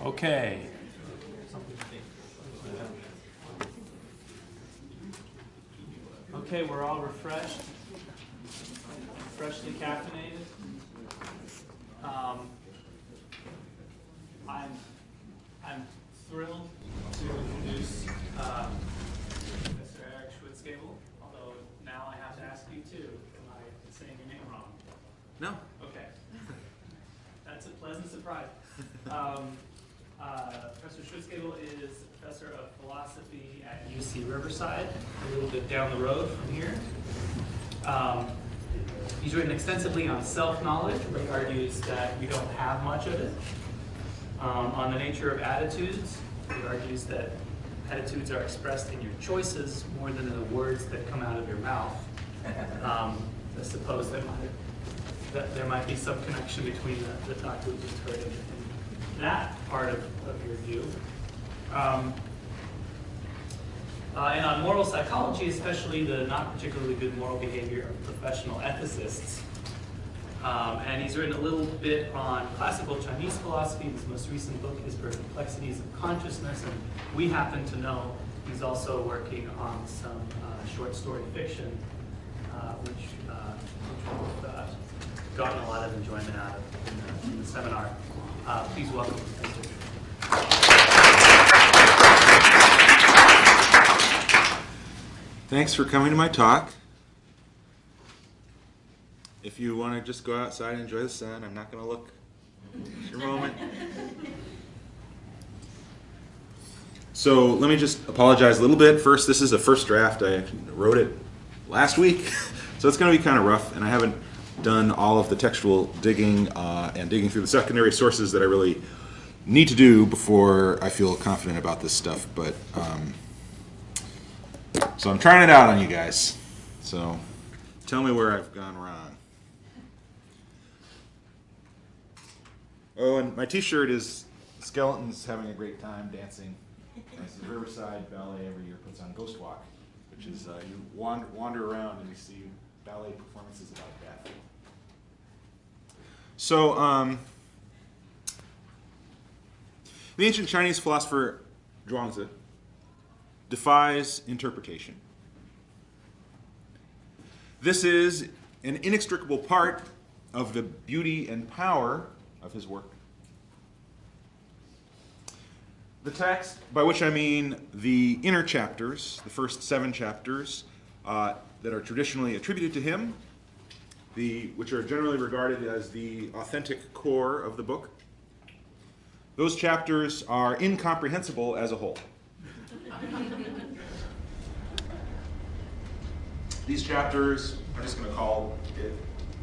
Okay. Okay, we're all refreshed, freshly caffeinated. I'm thrilled to introduce Mr. Schwitzgebel, although now I have to ask you too. Am I saying your name wrong? No. Okay. That's a pleasant surprise. Professor Schwitzgebel is a professor of philosophy at UC Riverside, a little bit down the road from here. He's written extensively on self-knowledge, where he argues that we don't have much of it. On the nature of attitudes, he argues that attitudes are expressed in your choices more than in the words that come out of your mouth. I suppose that there might be some connection between the talk we just heard and that part of your view. And on moral psychology, especially the not particularly good moral behavior of professional ethicists. And he's written a little bit on classical Chinese philosophy. His most recent book is Complexities of Consciousness, and we happen to know he's also working on some short story fiction, which we've gotten a lot of enjoyment out of in the seminar. Please welcome Mr. Thanks for coming to my talk. If you want to just go outside and enjoy the sun, I'm not going to look. It's your moment. So let me just apologize a little bit. First, this is a first draft. I wrote it last week, so it's going to be kind of rough, and I haven't done all of the textual digging and digging through the secondary sources that I really need to do before I feel confident about this stuff. But so I'm trying it out on you guys. So tell me where I've gone wrong. Oh, and my T-shirt is Skeletons Having a Great Time Dancing. It's the Riverside Ballet every year puts on Ghost Walk, which is you wander around and you see ballet performances about death. So, the ancient Chinese philosopher Zhuangzi defies interpretation. This is an inextricable part of the beauty and power of his work. The text, by which I mean the inner chapters, the first 7 chapters that are traditionally attributed to him, which are generally regarded as the authentic core of the book, those chapters are incomprehensible as a whole. These chapters, I'm just going to call it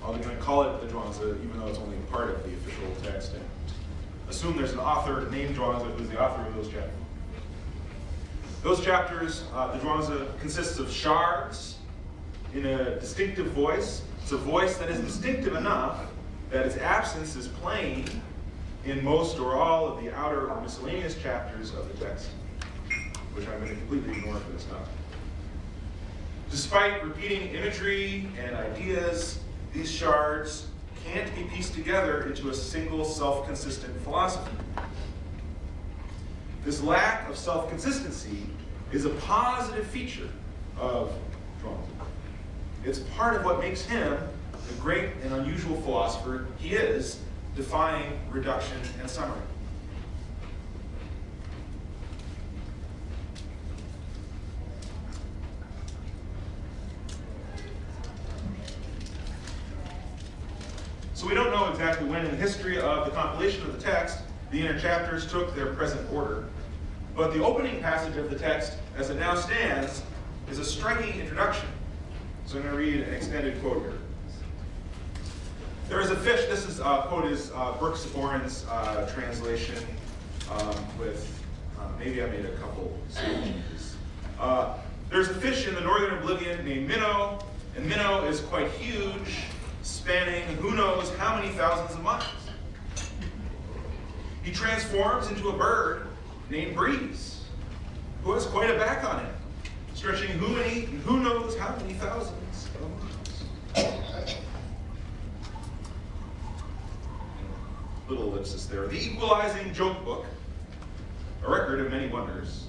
the Zhuangzi, even though it's only part of the official text. And assume there's an author named Zhuangzi who's the author of those chapters. Those chapters, the Zhuangzi, consists of shards in a distinctive voice. It's a voice that is distinctive enough that its absence is plain in most or all of the outer or miscellaneous chapters of the text, which I'm going to completely ignore for this talk. Despite repeating imagery and ideas, these shards can't be pieced together into a single self-consistent philosophy. This lack of self-consistency is a positive feature of Zhuangzi. It's part of what makes him the great and unusual philosopher he is, defying reduction and summary. So we don't know exactly when in the history of the compilation of the text the inner chapters took their present order, but the opening passage of the text, as it now stands, is a striking introduction. So I'm going to read an extended quote here. There is a fish. This quote is Brooks Boren's translation with maybe I made a couple changes. There's a fish in the northern oblivion named Minnow, and Minnow is quite huge, spanning who knows how many thousands of miles. He transforms into a bird named Breeze, who has quite a back on him, stretching who knows how many thousands of miles. little ellipsis there. The equalizing joke book, a record of many wonders,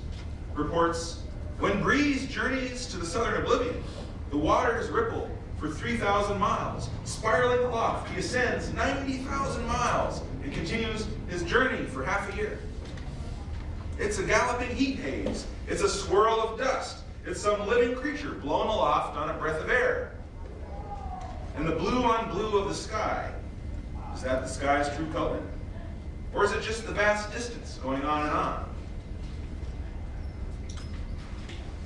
reports, when breeze journeys to the southern oblivion, the waters ripple for 3,000 miles. Spiraling aloft, he ascends 90,000 miles and continues his journey for half a year. It's a galloping heat haze. It's a swirl of dust. It's some living creature blown aloft on a breath of air. And the blue on blue of the sky, is that the sky's true color? Or is it just the vast distance going on and on?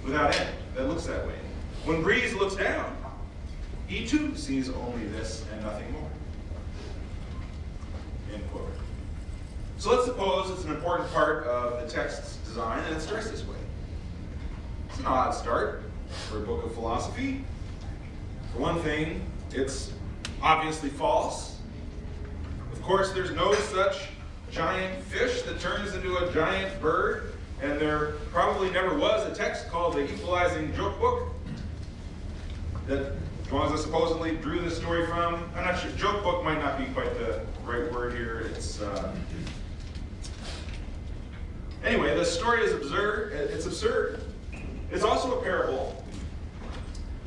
Without end, that looks that way. When breeze looks down, he too sees only this and nothing more. End quote. So let's suppose it's an important part of the text's design and it starts this way. It's an odd start for a book of philosophy. For one thing, it's obviously false. Of course, there's no such giant fish that turns into a giant bird, and there probably never was a text called the Equalizing Joke Book that Zhuangzi supposedly drew this story from. I'm not sure. Joke book might not be quite the right word here. It's anyway, the story is absurd. It's absurd. It's also a parable.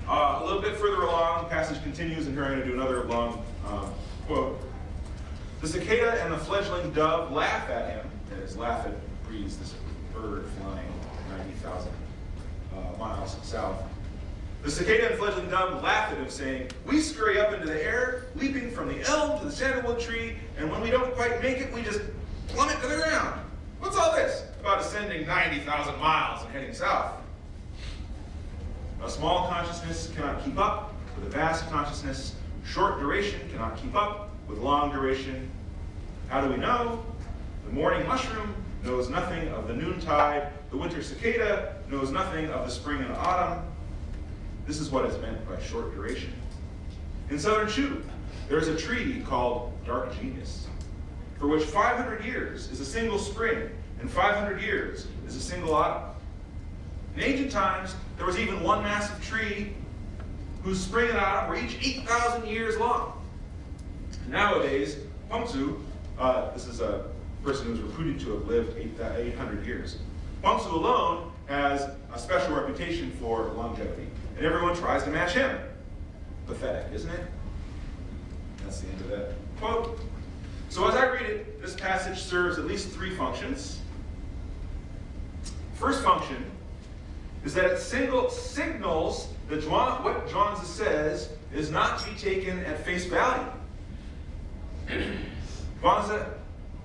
A little bit further along, the passage continues, and here I'm going to do another long quote. The cicada and the fledgling dove laugh at him. That is, laugh at breeze, this bird flying 90,000 miles south. The cicada and fledgling dove laugh at him, saying, "We scurry up into the air, leaping from the elm to the sandalwood tree, and when we don't quite make it, we just plummet to the ground. What's all this about ascending 90,000 miles and heading south?" A small consciousness cannot keep up with a vast consciousness. Short duration cannot keep up with long duration. How do we know? The morning mushroom knows nothing of the noontide. The winter cicada knows nothing of the spring and autumn. This is what is meant by short duration. In southern Chu, there is a tree called dark genius, for which 500 years is a single spring, and 500 years is a single autumn. In ancient times, there was even one massive tree whose spring and autumn were each 8,000 years long. Nowadays, Huangzi, this is a person who's reputed to have lived 800 years. Huangzi alone has a special reputation for longevity, and everyone tries to match him. Pathetic, isn't it? That's the end of that quote. So as I read it, this passage serves at least three functions. First function is that it signals that what Zhuangzi says is not to be taken at face value. Zhuangzi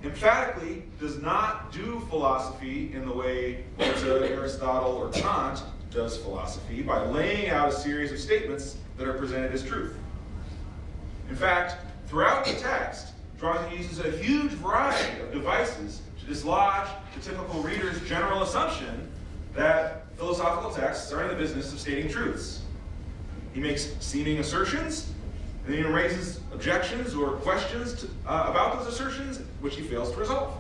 emphatically does not do philosophy in the way Aristotle or Kant does philosophy, by laying out a series of statements that are presented as truth. In fact, throughout the text, Zhuangzi uses a huge variety of devices to dislodge the typical reader's general assumption that philosophical texts are in the business of stating truths. He makes seeming assertions, and then he raises objections or questions about those assertions, which he fails to resolve.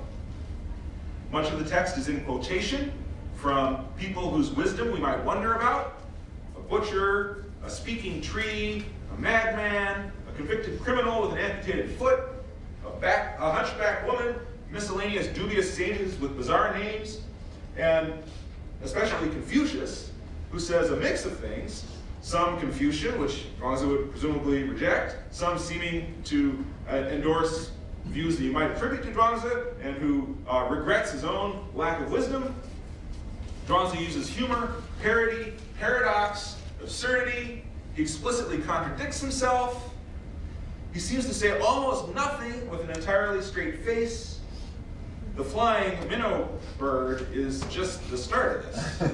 Much of the text is in quotation from people whose wisdom we might wonder about: a butcher, a speaking tree, a madman, a convicted criminal with an amputated foot, a hunchback woman, miscellaneous dubious sages with bizarre names, and especially Confucius, who says a mix of things, some Confucian, which Zhuangzi would presumably reject, some seeming to endorse views that you might attribute to Zhuangzi, and who regrets his own lack of wisdom. Zhuangzi uses humor, parody, paradox, absurdity. He explicitly contradicts himself. He seems to say almost nothing with an entirely straight face. The flying minnow bird is just the start of this.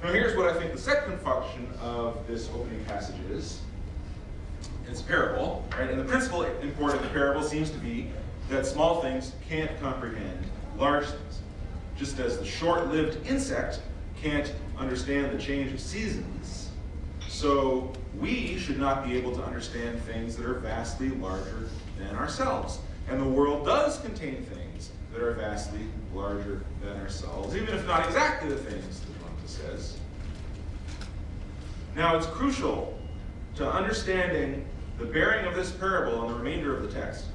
Now here's what I think the second function of this opening passage is. It's a parable, right? And the principal import of the parable seems to be that small things can't comprehend large things. Just as the short-lived insect can't understand the change of seasons, so we should not be able to understand things that are vastly larger than ourselves. And the world does contain things that are vastly larger than ourselves, even if not exactly the things that Clump says. Now, it's crucial to understanding the bearing of this parable on the remainder of the text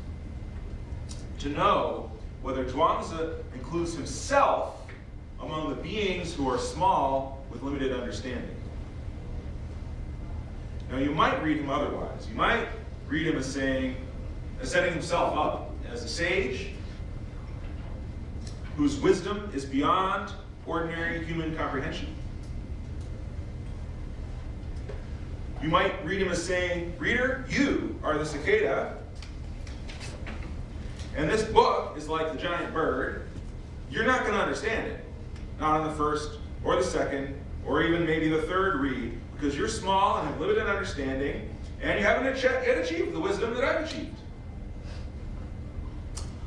to know whether Zhuangzi includes himself among the beings who are small with limited understanding. Now, you might read him otherwise. You might read him as setting himself up as a sage whose wisdom is beyond ordinary human comprehension. You might read him as saying, reader, you are the cicada, and this book is like the giant bird. You're not going to understand it. Not on the first or the second or even maybe the third read, because you're small and have limited understanding, and you haven't yet achieved the wisdom that I've achieved.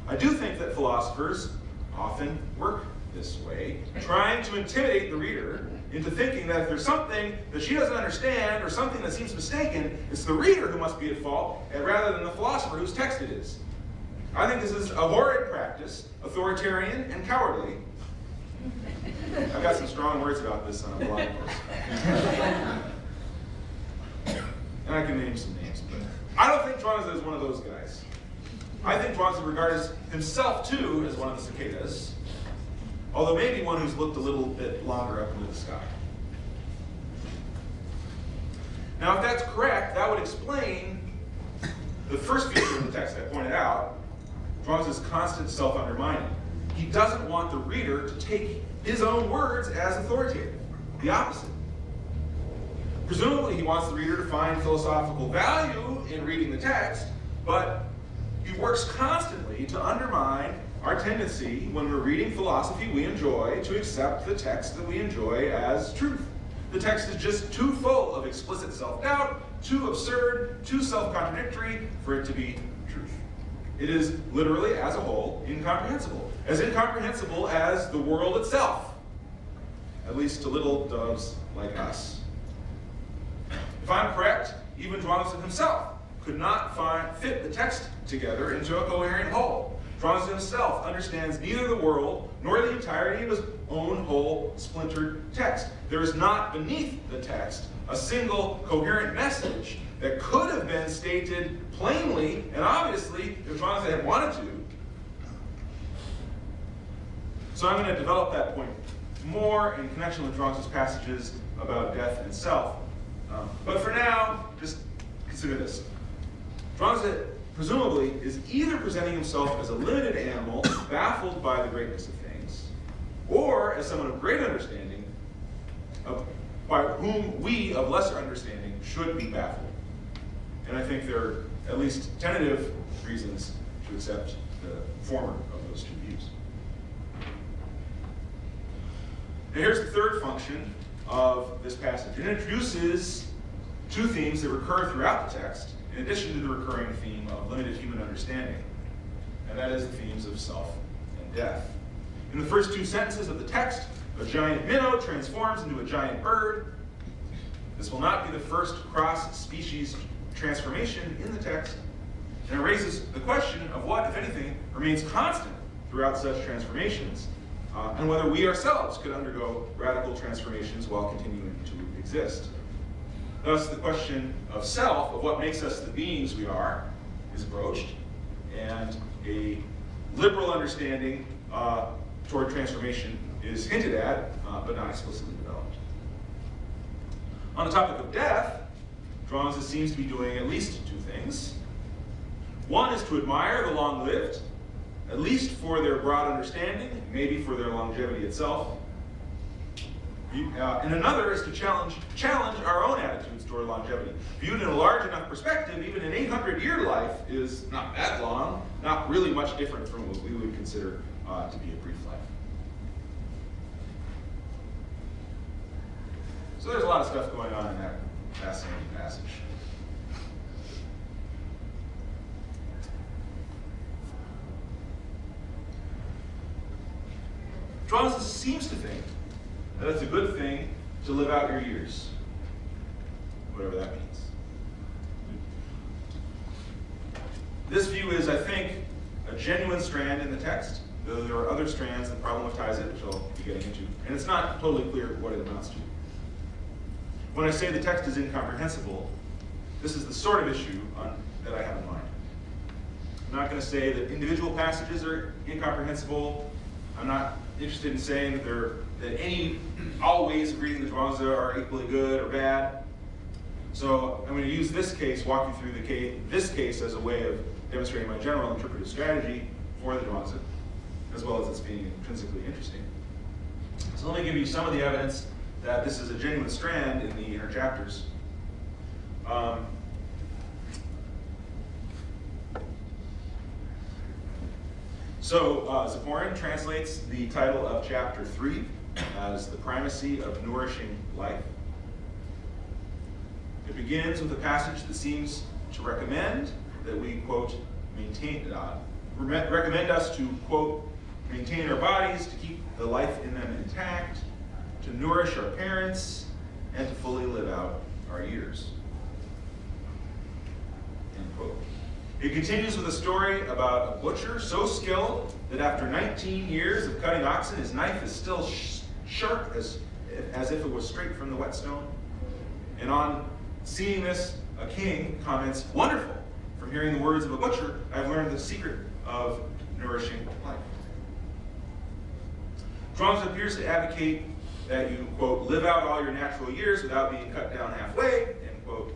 I do think that philosophers often work this way, trying to intimidate the reader into thinking that if there's something that she doesn't understand or something that seems mistaken, it's the reader who must be at fault, rather than the philosopher whose text it is. I think this is a horrid practice, authoritarian and cowardly. I've got some strong words about this on a blog post. And I can name some names, but I don't think Zhuangzi is one of those guys. I think Zhuangzi regards himself, too, as one of the cicadas, although maybe one who's looked a little bit longer up into the sky. Now, if that's correct, that would explain the first feature of the text I pointed out, Zhuangzi's constant self-undermining. He doesn't want the reader to take his own words as authoritative, the opposite. Presumably, he wants the reader to find philosophical value in reading the text, but he works constantly to undermine our tendency, when we're reading philosophy we enjoy, to accept the text that we enjoy as truth. The text is just too full of explicit self-doubt, too absurd, too self-contradictory for it to be truth. It is literally, as a whole, incomprehensible. As incomprehensible as the world itself, at least to little doves like us. If I'm correct, even Zhuangzi himself could not fit the text together into a coherent whole. Zhuangzi himself understands neither the world nor the entirety of his own whole splintered text. There is not beneath the text a single coherent message that could have been stated plainly and obviously if Zhuangzi had wanted to. So I'm going to develop that point more in connection with Zhuangzi's passages about death and self. But for now, just consider this. Zhuangzi presumably is either presenting himself as a limited animal, baffled by the greatness of things, or as someone of great understanding, by whom we of lesser understanding should be baffled. And I think there are at least tentative reasons to accept the former of those two views. Now here's the third function of this passage. It introduces two themes that recur throughout the text, in addition to the recurring theme of limited human understanding, and that is the themes of self and death. In the first two sentences of the text, a giant minnow transforms into a giant bird. This will not be the first cross-species transformation in the text, and it raises the question of what, if anything, remains constant throughout such transformations, and whether we ourselves could undergo radical transformations while continuing to exist. Thus, the question of self, of what makes us the beings we are, is broached, and a liberal understanding toward transformation is hinted at, but not explicitly developed. On the topic of death, Zhuangzi seems to be doing at least two things. One is to admire the long-lived, at least for their broad understanding, maybe for their longevity itself. And another is to challenge our own attitudes toward longevity. Viewed in a large enough perspective, even an 800-year life is not that long, not really much different from what we would consider to be a brief life. So there's a lot of stuff going on in that fascinating passage. Zhuangzi seems to think that it's a good thing to live out your years, whatever that means. This view is, I think, a genuine strand in the text, though there are other strands that problematize it, which I'll be getting into, and it's not totally clear what it amounts to. When I say the text is incomprehensible, this is the sort of issue that I have in mind. I'm not going to say that individual passages are incomprehensible. I'm not interested in saying that all ways of reading the Zhuangzi are equally good or bad. So I'm going to use this case, walk you through this case as a way of demonstrating my general interpretive strategy for the Zhuangzi, as well as its being intrinsically interesting. So let me give you some of the evidence that this is a genuine strand in the inner chapters. So Zipporn translates the title of chapter 3 as the primacy of nourishing life. It begins with a passage that seems to recommend that we, quote, recommend us to, quote, maintain our bodies, to keep the life in them intact, to nourish our parents, and to fully live out our years. End quote. It continues with a story about a butcher so skilled that after 19 years of cutting oxen, his knife is still sharp as if it was straight from the whetstone. And on seeing this, a king comments, "Wonderful! From hearing the words of a butcher, I've learned the secret of nourishing life." Zhuangzi appears to advocate that you, quote, live out all your natural years without being cut down halfway, end quote.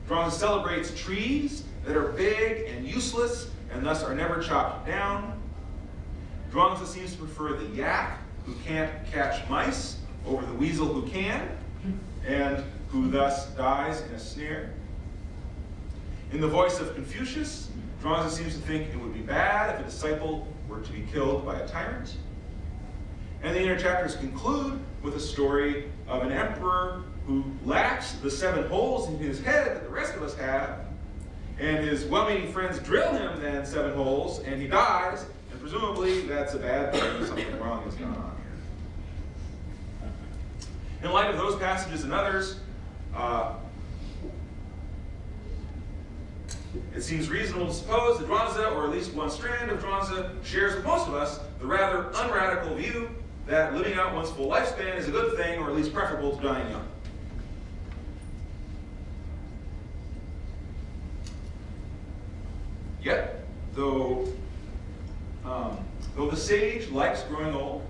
Zhuangzi celebrates trees that are big and useless and thus are never chopped down. Zhuangzi seems to prefer the yak who can't catch mice over the weasel who can, and who thus dies in a snare. In the voice of Confucius, Zhuangzi seems to think it would be bad if a disciple were to be killed by a tyrant. And the inner chapters conclude with a story of an emperor who lacks the 7 holes in his head that the rest of us have, and his well-meaning friends drill him then 7 holes, and he dies, and presumably that's a bad thing, something wrong has gone on here. In light of those passages and others, it seems reasonable to suppose that Zhuangzi, or at least one strand of Zhuangzi, shares with most of us the rather unradical view that living out one's full lifespan is a good thing, or at least preferable to dying young. Yet, though the sage likes growing old,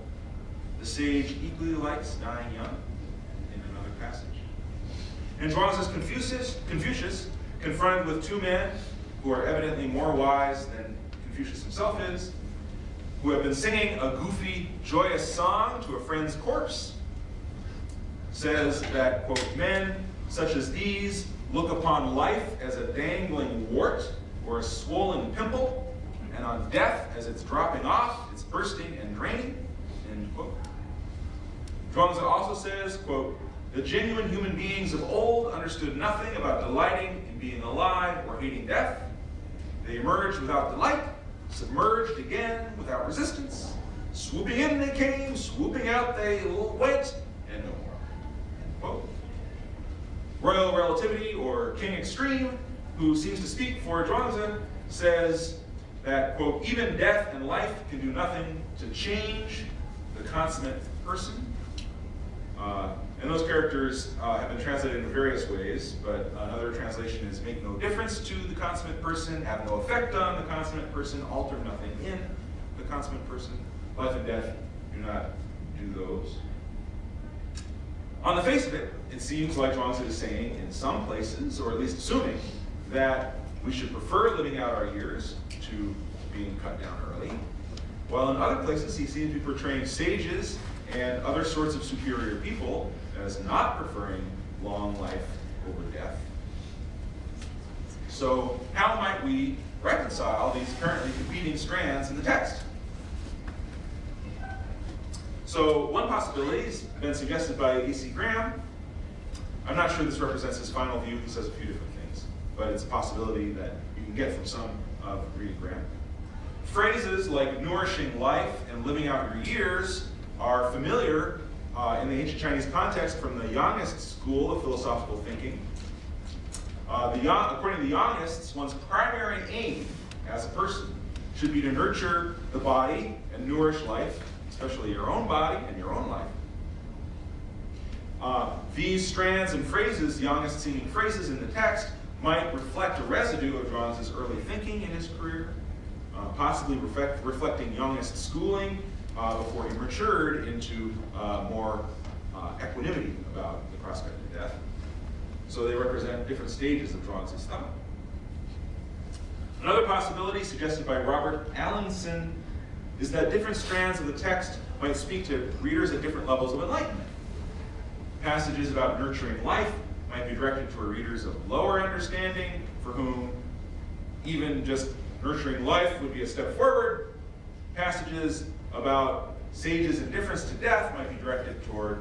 the sage equally likes dying young in another passage. And Zhuangzi's Confucius, confronted with 2 men who are evidently more wise than Confucius himself is, who have been singing a goofy, joyous song to a friend's corpse, says that, quote, men such as these look upon life as a dangling wart or a swollen pimple, and on death as it's dropping off, it's bursting and draining, end quote. Zhuangzi also says, quote, the genuine human beings of old understood nothing about delighting in being alive or hating death. They emerged without delight, submerged again without resistance. Swooping in they came, swooping out they went, and no more. End quote. Royal Relativity, or King Extreme, who seems to speak for Zhuangzi, says that, quote, even death and life can do nothing to change the consummate person. And those characters have been translated in various ways, but another translation is make no difference to the consummate person, have no effect on the consummate person, alter nothing in the consummate person. Life and death do not do those. On the face of it, it seems like Zhuangzi is saying in some places, or at least assuming, that we should prefer living out our years to being cut down early, while in other places he seems to be portraying sages and other sorts of superior people as not preferring long life over death. So how might we reconcile these apparently competing strands in the text? So one possibility has been suggested by E.C. Graham. I'm not sure this represents his final view. He says a few different things, but it's a possibility that you can get from some of reading Graham. Phrases like nourishing life and living out your years are familiar in the ancient Chinese context from the Yangist school of philosophical thinking. According to the Yangists, one's primary aim as a person should be to nurture the body and nourish life, especially your own body and your own life. These strands and phrases, Yangist-seeming phrases in the text, might reflect a residue of Zhuangzi's early thinking in his career, possibly reflecting youngest schooling before he matured into more equanimity about the prospect of death. So they represent different stages of Zhuangzi's thought. Another possibility suggested by Robert Allinson is that different strands of the text might speak to readers at different levels of enlightenment. Passages about nurturing life might be directed toward readers of lower understanding, for whom even just nurturing life would be a step forward. Passages about sages' indifference to death might be directed toward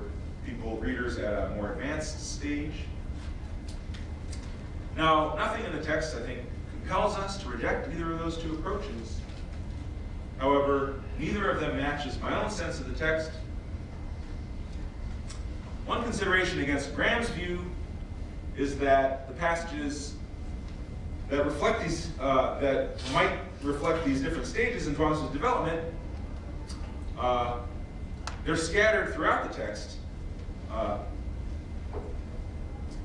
readers at a more advanced stage. Now, nothing in the text, I think, compels us to reject either of those two approaches. However, neither of them matches my own sense of the text. One consideration against Graham's view is that the passages that reflect these, that might reflect these different stages in Zhuangzi's development, they're scattered throughout the text.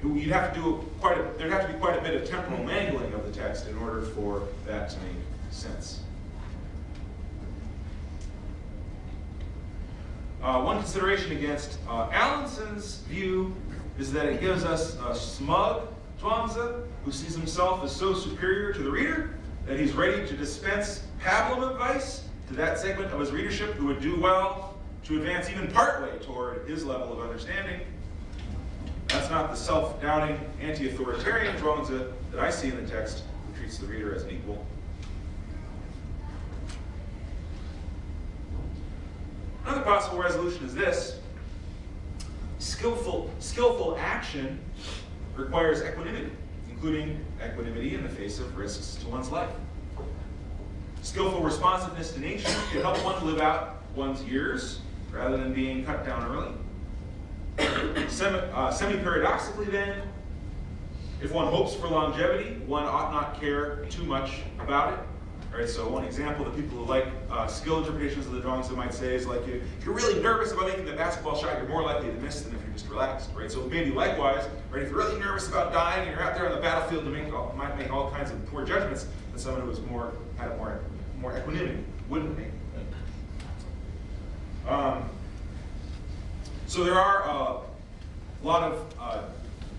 There'd have to be quite a bit of temporal mangling of the text in order for that to make sense. One consideration against Allinson's view is that it gives us a smug Zhuangzi who sees himself as so superior to the reader that he's ready to dispense pablum advice to that segment of his readership who would do well to advance even partway toward his level of understanding. That's not the self-doubting, anti-authoritarian Zhuangzi that I see in the text, who treats the reader as an equal. Another possible resolution is this: skillful action requires equanimity, including equanimity in the face of risks to one's life. Skillful responsiveness to nature can help one live out one's years rather than being cut down early. Semi-paradoxically then, if one hopes for longevity, one ought not care too much about it. Right, so one example that people who like skill interpretations of the Zhuangzi might say is like, if you're really nervous about making the basketball shot, you're more likely to miss than if you're just relaxed, right? So maybe likewise, right, if you're really nervous about dying and you're out there on the battlefield might make all kinds of poor judgments, than someone who had more equanimity wouldn't make. So there are a lot of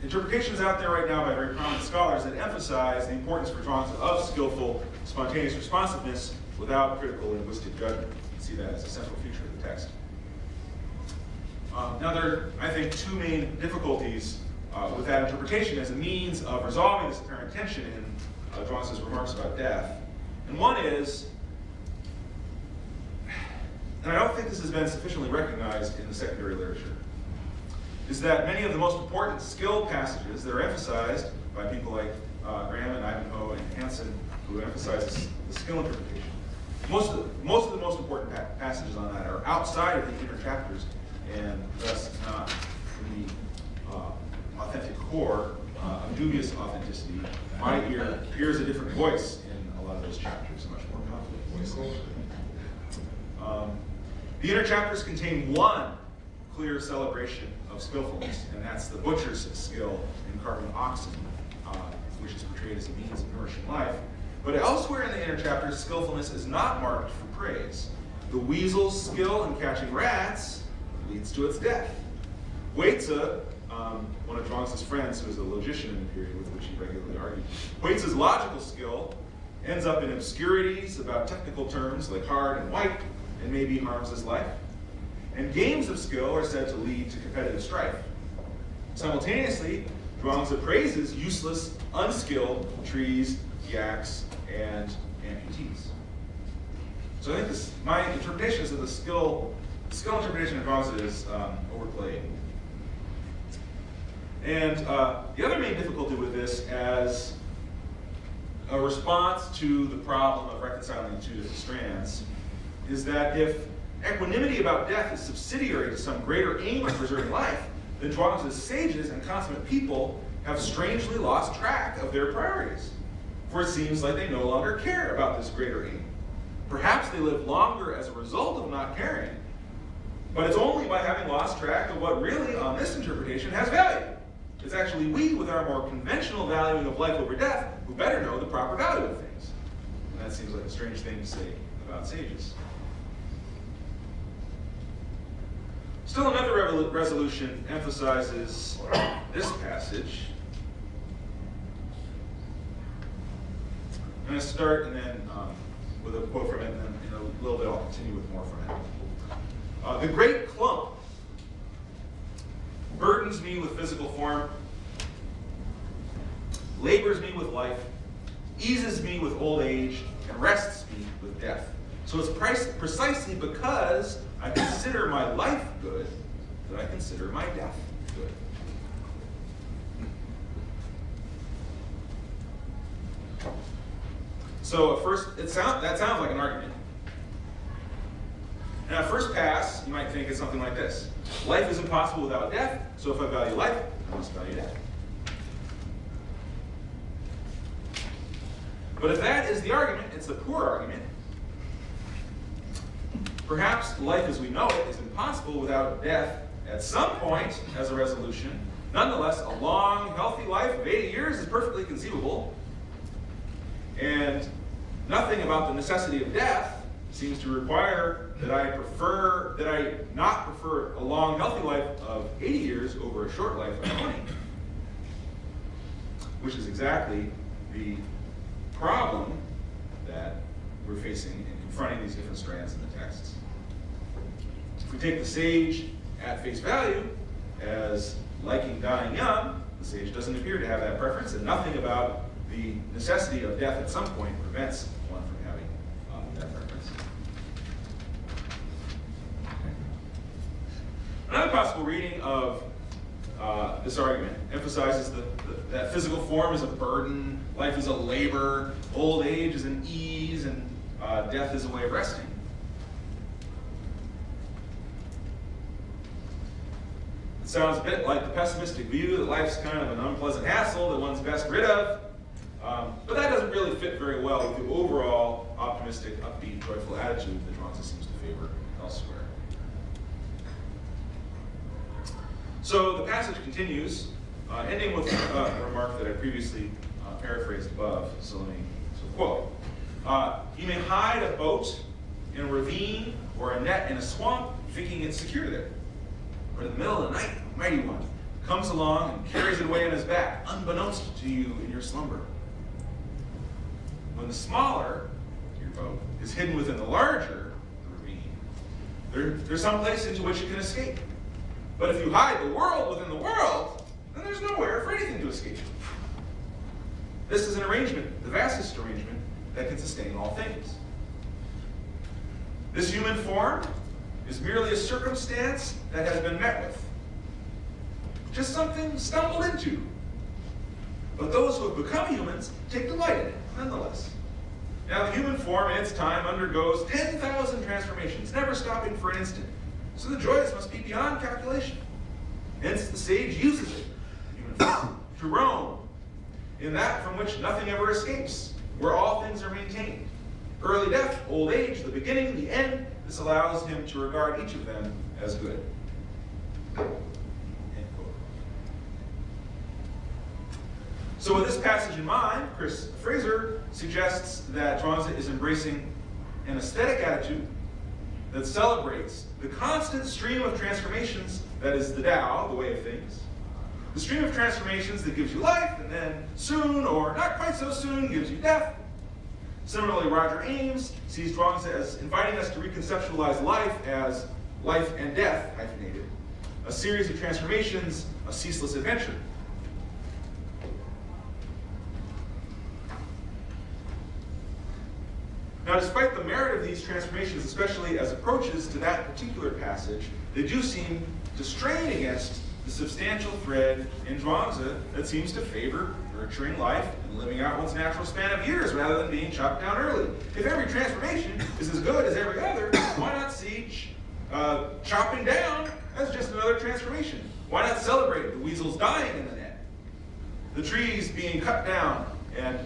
interpretations out there right now by very prominent scholars that emphasize the importance for Zhuangzi of skillful, spontaneous responsiveness without critical linguistic judgment. You can see that as a central feature of the text. Now there are, I think, two main difficulties with that interpretation as a means of resolving this apparent tension in Zhuangzi's remarks about death. And one is, and I don't think this has been sufficiently recognized in the secondary literature, is that many of the most important skill passages that are emphasized by people like Graham and Ivanhoe and Hansen, who emphasize the skill interpretation. Most of the most important passages on that are outside of the inner chapters and thus not in the authentic core of dubious authenticity. My ear hears a different voice in a lot of those chapters, a much more confident voice. The inner chapters contain one clear celebration of skillfulness, and that's the butcher's skill in carving oxen, which is portrayed as a means of nourishing life. But elsewhere in the inner chapters, skillfulness is not marked for praise. The weasel's skill in catching rats leads to its death. Huizi, one of Zhuangzi's friends who was a logician in the period with which he regularly argued, Huizi's logical skill ends up in obscurities about technical terms like hard and white, and maybe harms his life. And games of skill are said to lead to competitive strife. Simultaneously, Zhuangzi praises useless, unskilled trees, yaks, and amputees. So I think my interpretation is that the skill interpretation of Zhuangzi is overplayed. And the other main difficulty with this as a response to the problem of reconciling two different strands is that if equanimity about death is subsidiary to some greater aim of preserving life, then Zhuangzi's sages and consummate people have strangely lost track of their priorities. For it seems like they no longer care about this greater aim. Perhaps they live longer as a result of not caring, but it's only by having lost track of what really, on this interpretation, has value. It's actually we, with our more conventional valuing of life over death, who better know the proper value of things. And that seems like a strange thing to say about sages. Still another resolution emphasizes this passage. I'm going to start and then with a quote from it, and then in a little bit I'll continue with more from it. The great Clump burdens me with physical form, labors me with life, eases me with old age, and rests me with death. So it's precisely because I consider my life good that I consider my death good. So at first, that sounds like an argument. And at first pass, you might think it's something like this. Life is impossible without death, so if I value life, I must value death. But if that is the argument, it's the poor argument. Perhaps life as we know it is impossible without death at some point as a resolution. Nonetheless, a long, healthy life of 80 years is perfectly conceivable. And nothing about the necessity of death seems to require that I not prefer a long, healthy life of 80 years over a short life of 20. Which is exactly the problem that we're facing in confronting these different strands in the texts. If we take the sage at face value as liking dying young, the sage doesn't appear to have that preference, and nothing about the necessity of death at some point prevents one from having that preference. Another possible reading of this argument emphasizes that physical form is a burden, life is a labor, old age is an ease, and death is a way of resting. It sounds a bit like the pessimistic view that life's kind of an unpleasant hassle that one's best rid of. But that doesn't really fit very well with the overall optimistic, upbeat, joyful attitude that Zhuangzi seems to favor elsewhere. So the passage continues, ending with a remark that I previously paraphrased above. So let me quote. You may hide a boat in a ravine or a net in a swamp, thinking it's secure there. But in the middle of the night, a mighty one comes along and carries it away on his back, unbeknownst to you in your slumber. When the smaller, your boat, is hidden within the larger, the ravine, there's some place into which it can escape. But if you hide the world within the world, then there's nowhere for anything to escape. This is an arrangement, the vastest arrangement, that can sustain all things. This human form is merely a circumstance that has been met with. Just something stumbled into. But those who have become humans take delight in it, nonetheless. Now, the human form in its time undergoes 10,000 transformations, never stopping for an instant. So the joys must be beyond calculation. Hence, the sage uses it, human form, to roam in that from which nothing ever escapes, where all things are maintained. Early death, old age, the beginning, the end, this allows him to regard each of them as good. End quote. So with this passage in mind, Chris Fraser suggests that Zhuangzi is embracing an aesthetic attitude that celebrates the constant stream of transformations that is the Tao, the way of things. The stream of transformations that gives you life, and then soon, or not quite so soon, gives you death. Similarly, Roger Ames sees Zhuangzi as inviting us to reconceptualize life as life and death, hyphenated. A series of transformations, a ceaseless adventure. Now, despite the merit of these transformations, especially as approaches to that particular passage, they do seem to strain against the substantial thread in Zhuangzi that seems to favor nurturing life and living out one's natural span of years rather than being chopped down early. If every transformation is as good as every other, why not see chopping down as just another transformation? Why not celebrate the weasels dying in the net, the trees being cut down and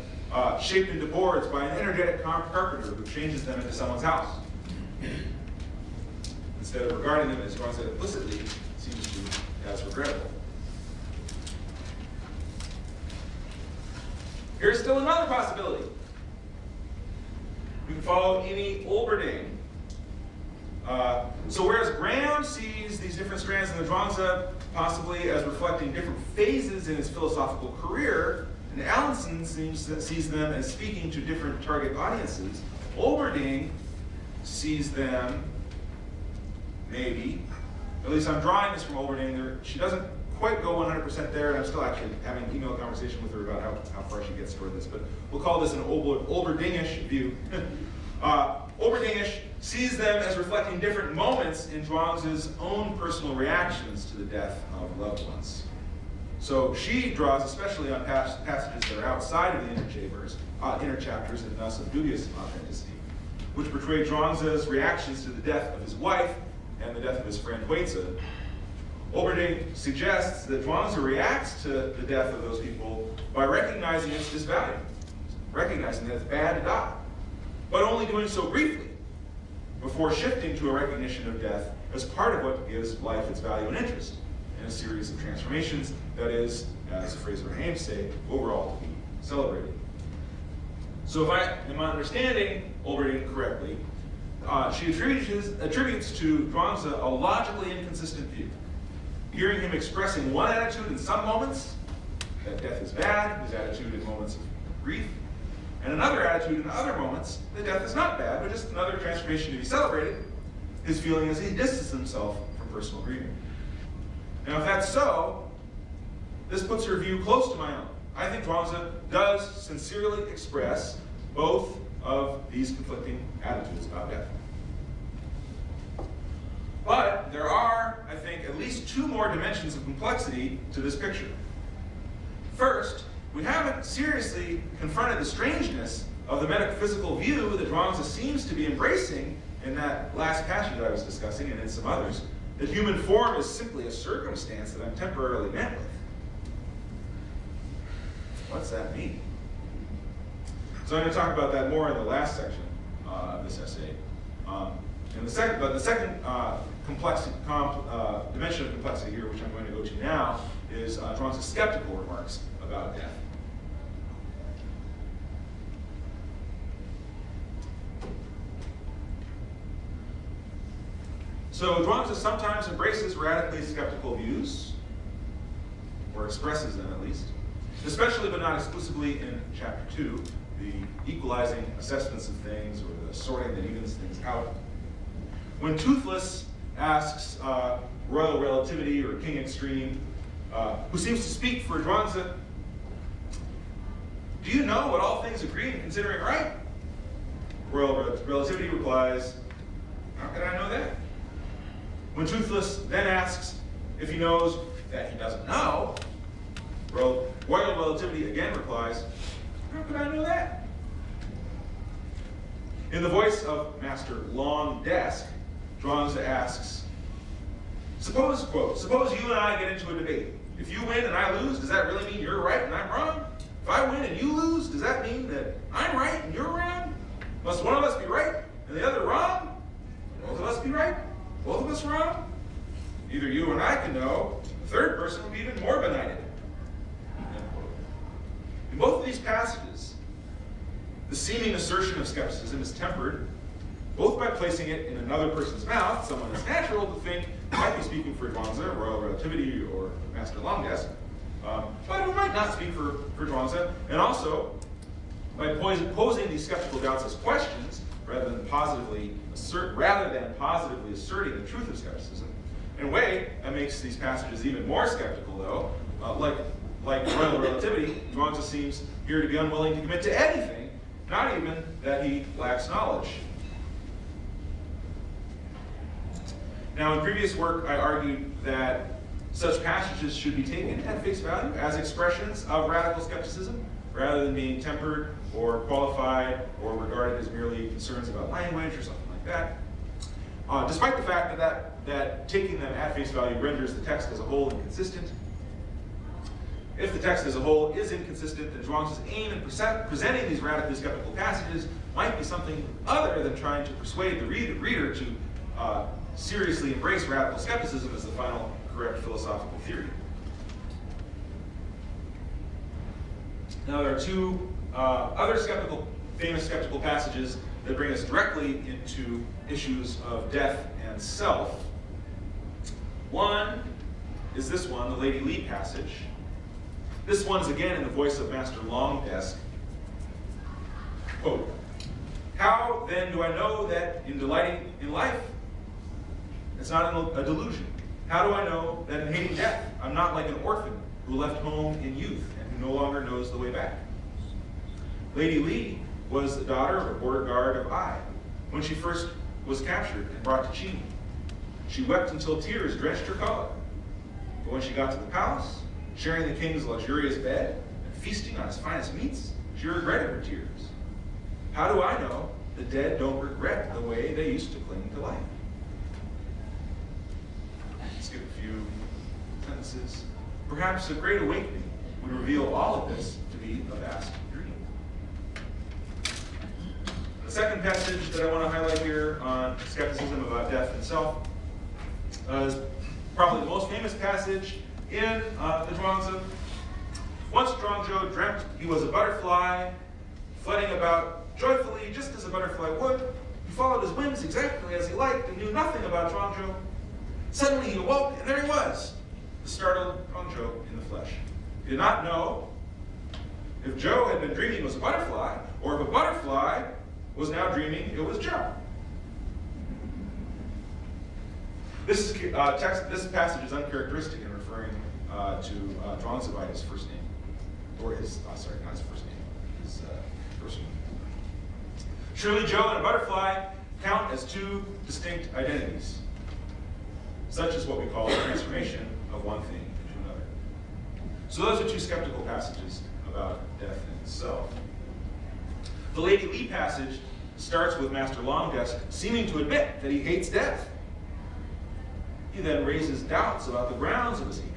shaped into boards by an energetic carpenter who changes them into someone's house, instead of regarding them as Zhuangzi implicitly seems to as regrettable. Here's still another possibility. We can follow Amy Olberding. So whereas Graham sees these different strands in the Zhuangzi possibly as reflecting different phases in his philosophical career, and Allenson sees them as speaking to different target audiences, Olberding sees them, maybe, at least I'm drawing this from Olberding, she doesn't quite go 100% there, and I'm still actually having an email conversation with her about how far she gets toward this, but we'll call this an Olberdingish view. Olberdingish sees them as reflecting different moments in Zhuangzi's own personal reactions to the death of loved ones. So she draws especially on passages that are outside of the inner chapters and thus of dubious authenticity, which portray Zhuangzi's reactions to the death of his wife and the death of his friend Huizi. Olberding suggests that Zhuangzi reacts to the death of those people by recognizing its disvalue, recognizing that it's bad to die, but only doing so briefly, before shifting to a recognition of death as part of what gives life its value and interest, in a series of transformations that is, as Fraser and Ames say, overall to be celebrated. So if I am understanding Olberding correctly, she attributes to Zhuangzi a logically inconsistent view. Hearing him expressing one attitude in some moments, that death is bad, his attitude in moments of grief, and another attitude in other moments, that death is not bad, but just another transformation to be celebrated, his feeling as he distances himself from personal grieving. Now if that's so, this puts her view close to my own. I think Zhuangzi does sincerely express both of these conflicting attitudes about death. But there are, I think, at least two more dimensions of complexity to this picture. First, we haven't seriously confronted the strangeness of the metaphysical view that Zhuangzi seems to be embracing in that last passage I was discussing and in some others, that human form is simply a circumstance that I'm temporarily met with. What's that mean? So I'm going to talk about that more in the last section of this essay. The second dimension of complexity here, which I'm going to go to now, is Zhuangzi's skeptical remarks about death. So Zhuangzi sometimes embraces radically skeptical views, or expresses them at least, especially but not exclusively in chapter 2, the equalizing assessments of things or the sorting that evens things out. When Toothless asks Royal Relativity or King Extreme, who seems to speak for Zhuangzi, do you know what all things agree in considering right? Royal Relativity replies, how can I know that? When Toothless then asks if he knows that he doesn't know, Royal Relativity again replies, how could I know that? In the voice of Master Long Desk, Zhuangzi asks, suppose you and I get into a debate. If you win and I lose, does that really mean you're right and I'm wrong? If I win and you lose, does that mean that I'm right and you're wrong? Must one of us be right and the other wrong? Both of us be right? Both of us wrong? Either you and I can know, the third person will be even more benighted. In both of these passages, the seeming assertion of skepticism is tempered both by placing it in another person's mouth, someone it's natural to think might be speaking for Zhuangzi, Royal Relativity, or Master Longdesk, but who might not speak for Zhuangzi, and also by posing these skeptical doubts as questions rather than positively asserting the truth of skepticism. In a way, that makes these passages even more skeptical, though. Like Royal Relativity, Zhuangzi seems here to be unwilling to commit to anything, not even that he lacks knowledge. Now, in previous work, I argued that such passages should be taken at face value as expressions of radical skepticism, rather than being tempered or qualified or regarded as merely concerns about language or something like that. Despite the fact that taking them at face value renders the text as a whole inconsistent. If the text as a whole is inconsistent, then Zhuangzi's aim in presenting these radically skeptical passages might be something other than trying to persuade the reader to seriously embrace radical skepticism as the final correct philosophical theory. Now there are two Other famous skeptical passages that bring us directly into issues of death and self. One is this one, the Lady Lee passage. This one is again in the voice of Master Longdesk. Quote, "How then do I know that in delighting in life, it's not a delusion? How do I know that in hating death, I'm not like an orphan who left home in youth and who no longer knows the way back?" Lady Lee was the daughter of a border guard of Ai when she first was captured and brought to Chini. She wept until tears drenched her collar. But when she got to the palace, sharing the king's luxurious bed and feasting on his finest meats, she regretted her tears. How do I know the dead don't regret the way they used to cling to life? Skip a few sentences. Perhaps a great awakening would reveal all of this to be a vast dream. The second passage that I want to highlight here on skepticism about death and self is probably the most famous passage in the Zhuangzi. Once Zhuangzi dreamt he was a butterfly, flitting about joyfully, just as a butterfly would. He followed his whims exactly as he liked and knew nothing about Zhuangzi. Suddenly he awoke, and there he was, the startled Zhuangzi in the flesh. He did not know if Zhou had been dreaming it was a butterfly, or if a butterfly was now dreaming it was Zhou. This passage is uncharacteristic in referring to Zhuangzi by his first name, or his, sorry, not his first name, his first name. Surely Zhou and a butterfly count as two distinct identities. Such is what we call the transformation of one thing into another. So those are two skeptical passages about death and self. The Lady Lee passage starts with Master Longdesk seeming to admit that he hates death. He then raises doubts about the grounds of his hatred.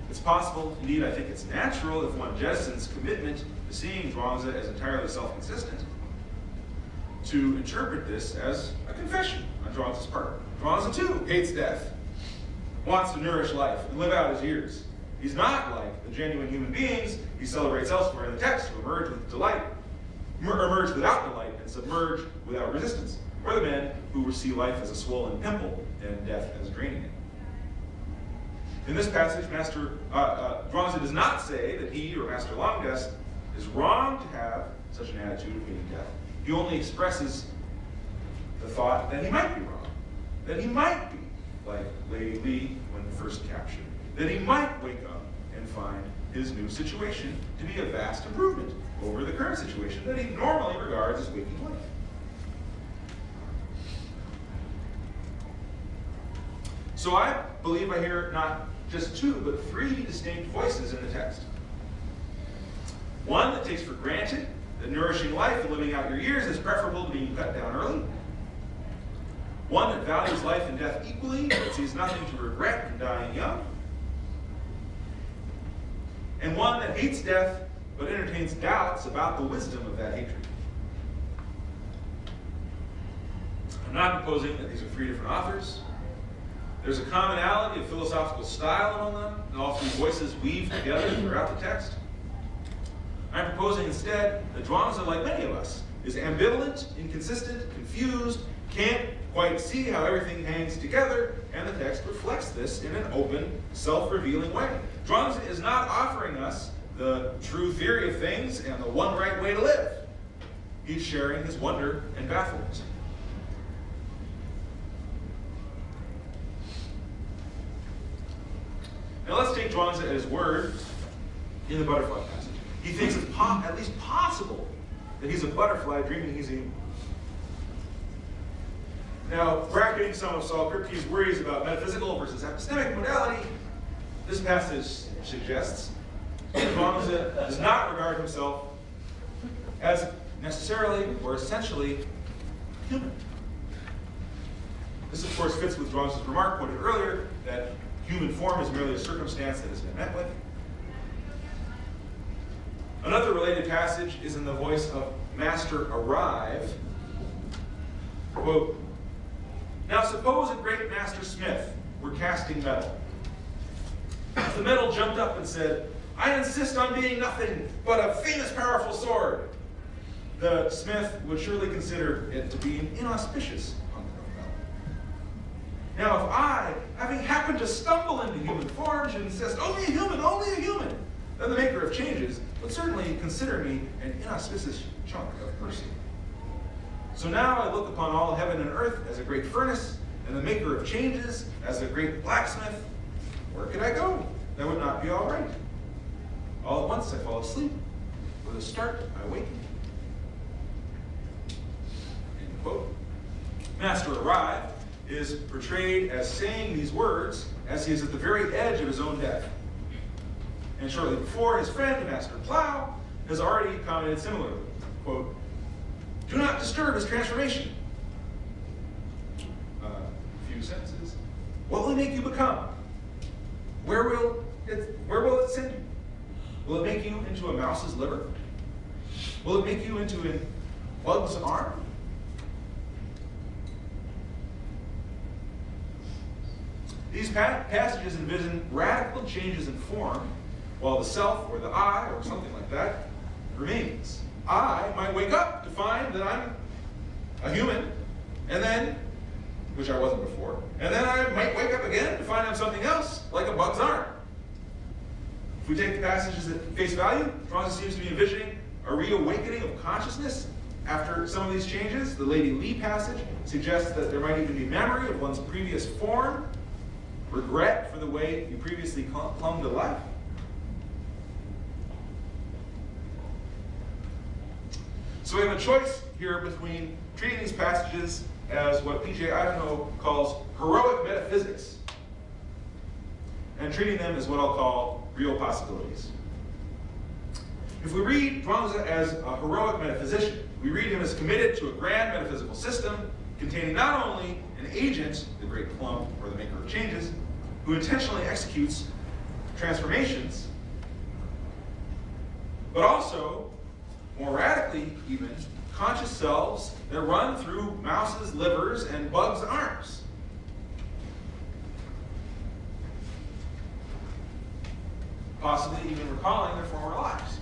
It's possible, indeed I think it's natural, if one jettisons commitment to seeing Zhuangzi as entirely self-consistent, to interpret this as a confession on Zhuangzi's part. Zhuangzi too hates death, wants to nourish life and live out his years. He's not like the genuine human beings he celebrates elsewhere in the text who emerge with delight, emerge without delight and submerge without resistance, or the men who see life as a swollen pimple and death as draining it. In this passage, Master Zhuangzi does not say that he or Master Longdesk is wrong to have such an attitude of hating death. He only expresses the thought that he might be wrong, that he might be like Lady Lee when first captured, that he might wake up and find his new situation to be a vast improvement over the current situation that he normally regards as waking life. So I believe I hear not just two, but three distinct voices in the text. One that takes for granted that nourishing life and living out your years is preferable to being cut down early. One that values life and death equally, that sees nothing to regret in dying young. And one that hates death, but entertains doubts about the wisdom of that hatred. I'm not proposing that these are three different authors. There's a commonality of philosophical style among them, and all three voices weave together throughout the text. I'm proposing instead that Zhuangzi, like many of us, is ambivalent, inconsistent, confused, can't quite see how everything hangs together, and the text reflects this in an open, self-revealing way. Zhuangzi is not offering us the true theory of things and the one right way to live. He's sharing his wonder and bafflement. Now let's take Zhuangzi at his word in the butterfly passage. He thinks it's at least possible that he's a butterfly dreaming he's a human. Now, bracketing some of Saul Kripke's worries about metaphysical versus epistemic modality, this passage suggests that Zhuangzi does not regard himself as necessarily or essentially human. This, of course, fits with Zhuangzi's remark quoted earlier that human form is merely a circumstance that has been met with. Another related passage is in the voice of Master Arrive. Quote, "Now suppose a great master smith were casting metal. If the metal jumped up and said, I insist on being nothing but a famous, powerful sword. The smith would surely consider it to be an inauspicious hunk of metal. Now, if I, having happened to stumble into human form, should insist, only a human, then the maker of changes would certainly consider me an inauspicious chunk of mercy. So now I look upon all heaven and earth as a great furnace, and the maker of changes as a great blacksmith. Where could I go? That would not be all right. All at once I fall asleep. With a start, I awaken. End quote. Master arrived is portrayed as saying these words as he is at the very edge of his own death. And shortly before, his friend, Master Plow, has already commented similarly. Quote, do not disturb his transformation. Few sentences. What will it make you become? Where will it send you? Will it make you into a mouse's liver? Will it make you into a bug's arm? These passages envision radical changes in form, while the self, or the I, or something like that, remains. I might wake up to find that I'm a human, and then, which I wasn't before, and then I might wake up again to find I'm something else, like a bug's arm. If we take the passages at face value, Zhuangzi seems to be envisioning a reawakening of consciousness after some of these changes. The Lady Li passage suggests that there might even be memory of one's previous form, regret for the way you previously clung to life. So we have a choice here between treating these passages as what P.J. Ivanhoe calls heroic metaphysics, and treating them as what I'll call real possibilities. If we read Zhuangzi as a heroic metaphysician, we read him as committed to a grand metaphysical system containing not only an agent, the great Clump, or the maker of changes, who intentionally executes transformations, but also, more radically even, conscious selves that run through mouses' livers and bugs' arms. Possibly even recalling their former lives.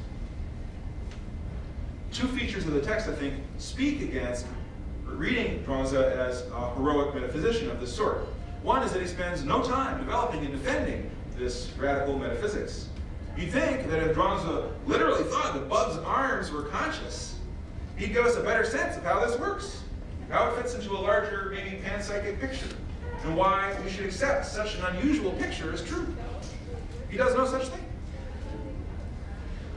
Two features of the text, I think, speak against reading Zhuangzi as a heroic metaphysician of this sort. One is that he spends no time developing and defending this radical metaphysics. You'd think that if Zhuangzi literally thought that bugs' arms were conscious, he'd give us a better sense of how this works, how it fits into a larger, maybe panpsychic picture, and why we should accept such an unusual picture as true. He does no such thing.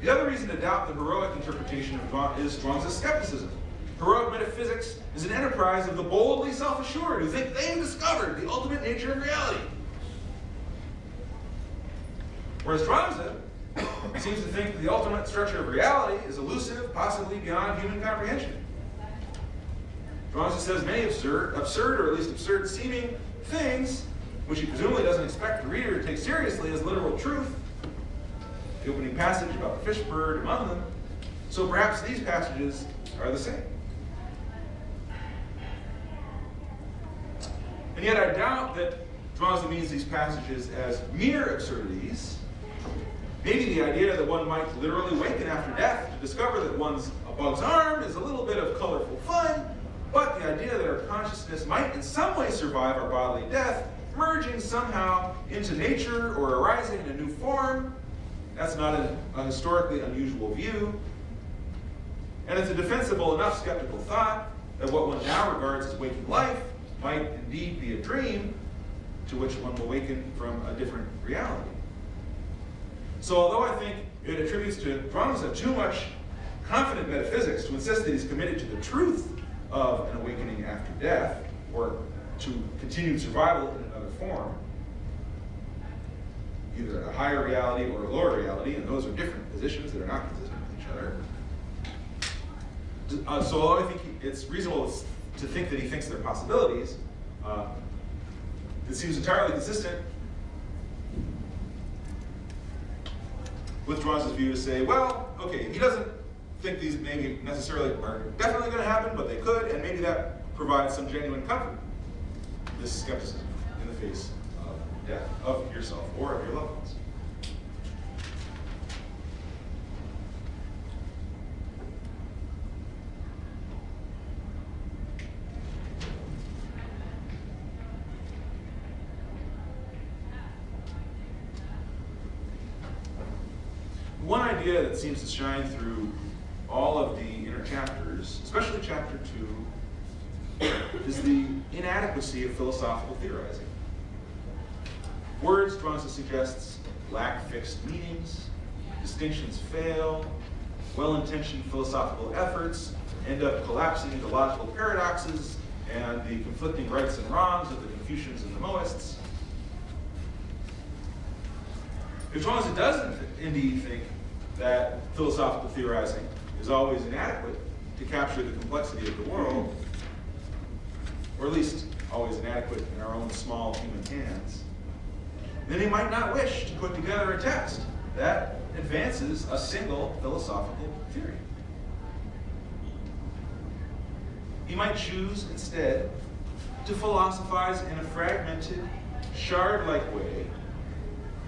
The other reason to doubt the heroic interpretation is Zhuangzi's skepticism. Heroic metaphysics is an enterprise of the boldly self-assured who think they've discovered the ultimate nature of reality. Whereas Zhuangzi seems to think that the ultimate structure of reality is elusive, possibly beyond human comprehension. Zhuangzi says many absurd, or at least absurd-seeming things, which he presumably doesn't expect the reader to take seriously as literal truth. The opening passage about the fish bird among them. So perhaps these passages are the same. And yet I doubt that Zhuangzi means these passages as mere absurdities. Maybe the idea that one might literally waken after death to discover that one's a bug's arm is a little bit of colorful fun, but the idea that our consciousness might in some way survive our bodily death, merging somehow into nature or arising in a new form, that's not a historically unusual view. And it's a defensible enough skeptical thought that what one now regards as waking life might indeed be a dream to which one will awaken from a different reality. So although I think it attributes to Zhuangzi too much confident metaphysics to insist that he's committed to the truth of an awakening after death, or to continued survival in another form, either a higher reality or a lower reality, and those are different positions that are not consistent with each other. So although I think it's reasonable to think that he thinks they're possibilities, it seems entirely consistent with Zhuangzi's view to say, well, okay, he doesn't think these maybe necessarily are definitely going to happen, but they could, and maybe that provides some genuine comfort. This skepticism in the face of death of yourself or of your loved ones. idea that seems to shine through all of the inner chapters, especially chapter 2, is the inadequacy of philosophical theorizing. Words, Zhuangzi suggests, lack fixed meanings, distinctions fail, well-intentioned philosophical efforts end up collapsing into logical paradoxes and the conflicting rights and wrongs of the Confucians and the Mohists. If Zhuangzi doesn't indeed think that philosophical theorizing is always inadequate to capture the complexity of the world, or at least always inadequate in our own small human hands, then he might not wish to put together a text that advances a single philosophical theory. He might choose instead to philosophize in a fragmented, shard-like way,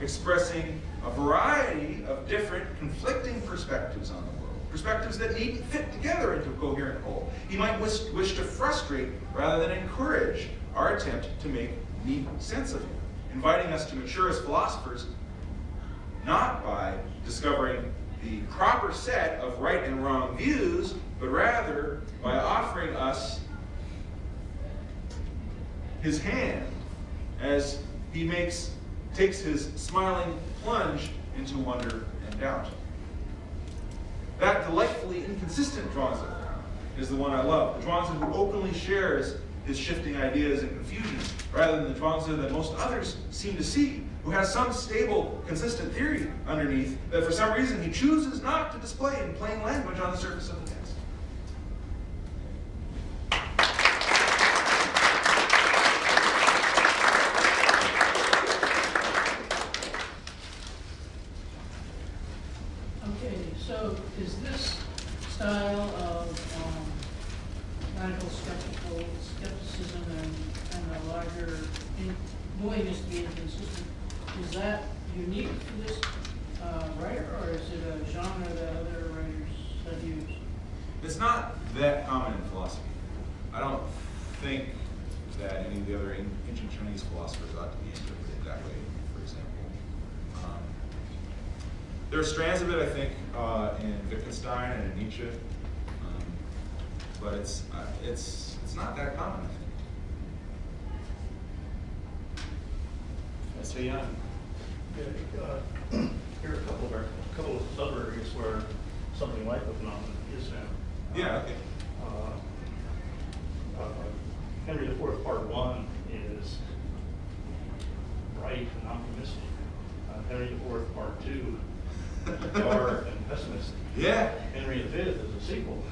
expressing a variety of different conflicting perspectives on the world, perspectives that needn't fit together into a coherent whole. He might wish to frustrate rather than encourage our attempt to make neat sense of it, inviting us to mature as philosophers, not by discovering the proper set of right and wrong views, but rather by offering us his hand as he takes his smiling plunge into wonder and doubt. That delightfully inconsistent Zhuangzi is the one I love, the Zhuangzi who openly shares his shifting ideas and confusions, rather than the Zhuangzi that most others seem to see, who has some stable, consistent theory underneath that for some reason he chooses not to display in plain language on the surface of the text. Okay, so is this style of radical skepticism and a larger willingness to be inconsistent, is that unique to this writer, or is it a genre that other writers have used? It's not that common in philosophy. I don't think that any of the other ancient Chinese philosophers ought to be interpreted that way, for example. There are strands of it, I think, in Wittgenstein and in Nietzsche, but it's not that common, I think. So yeah. Here are a couple of sub-areas where something like the phenomenon is found. Yeah, okay. Henry IV, Part 1 is bright and optimistic. Henry IV, Part 2, dark and pessimistic. Yeah. Henry V is a sequel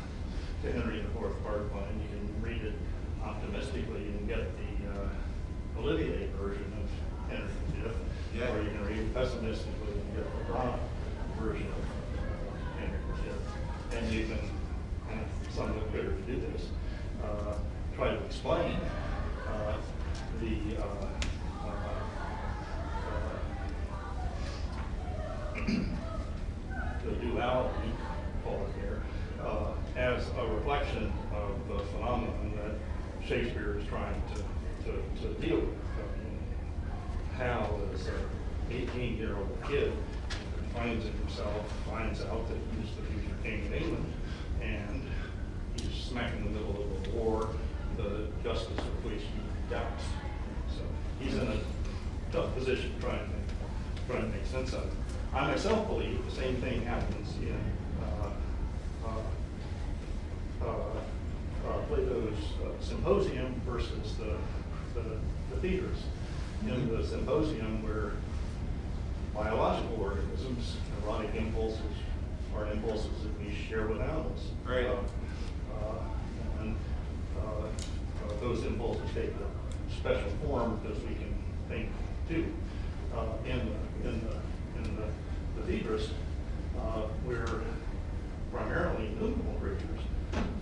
to Henry IV, Part 1. You can read it optimistically and get the Olivier version of Henry V. Yeah. Or you can read it pessimistically and get the Brahma version of Henry V. And you can, and it's somewhat better to do this, try to explain the duality, call it here, as a reflection of the phenomenon that Shakespeare is trying to deal with. Hal is an 18-year-old kid who finds out that he's the future king of England, and he's smack in the middle of a war, the justice of which he doubts. So he's in a tough position trying to make sense of it. I myself believe the same thing happens in Plato's Symposium versus the Phaedrus. In the Symposium, where biological organisms, erotic impulses, are impulses that we share with animals. Right. And those impulses take a special form because we can think too. In the Phaedrus, we're primarily innumerable creatures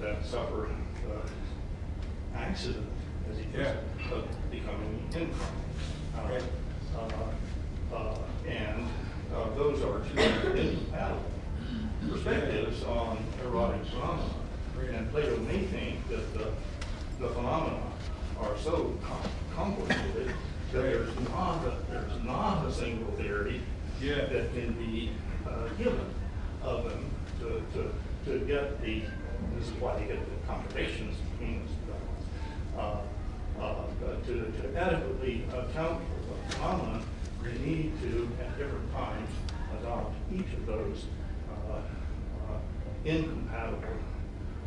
that suffer the accident, as he puts it, of becoming incarnate. Right. And those are two incompatible perspectives on erotic phenomena. And Plato may think that the phenomena are so complicated that there's not a single theory that can be given of them to get the, this is why you get the contradictions between those two elements. To adequately account for the phenomenon, we need to, at different times, adopt each of those incompatible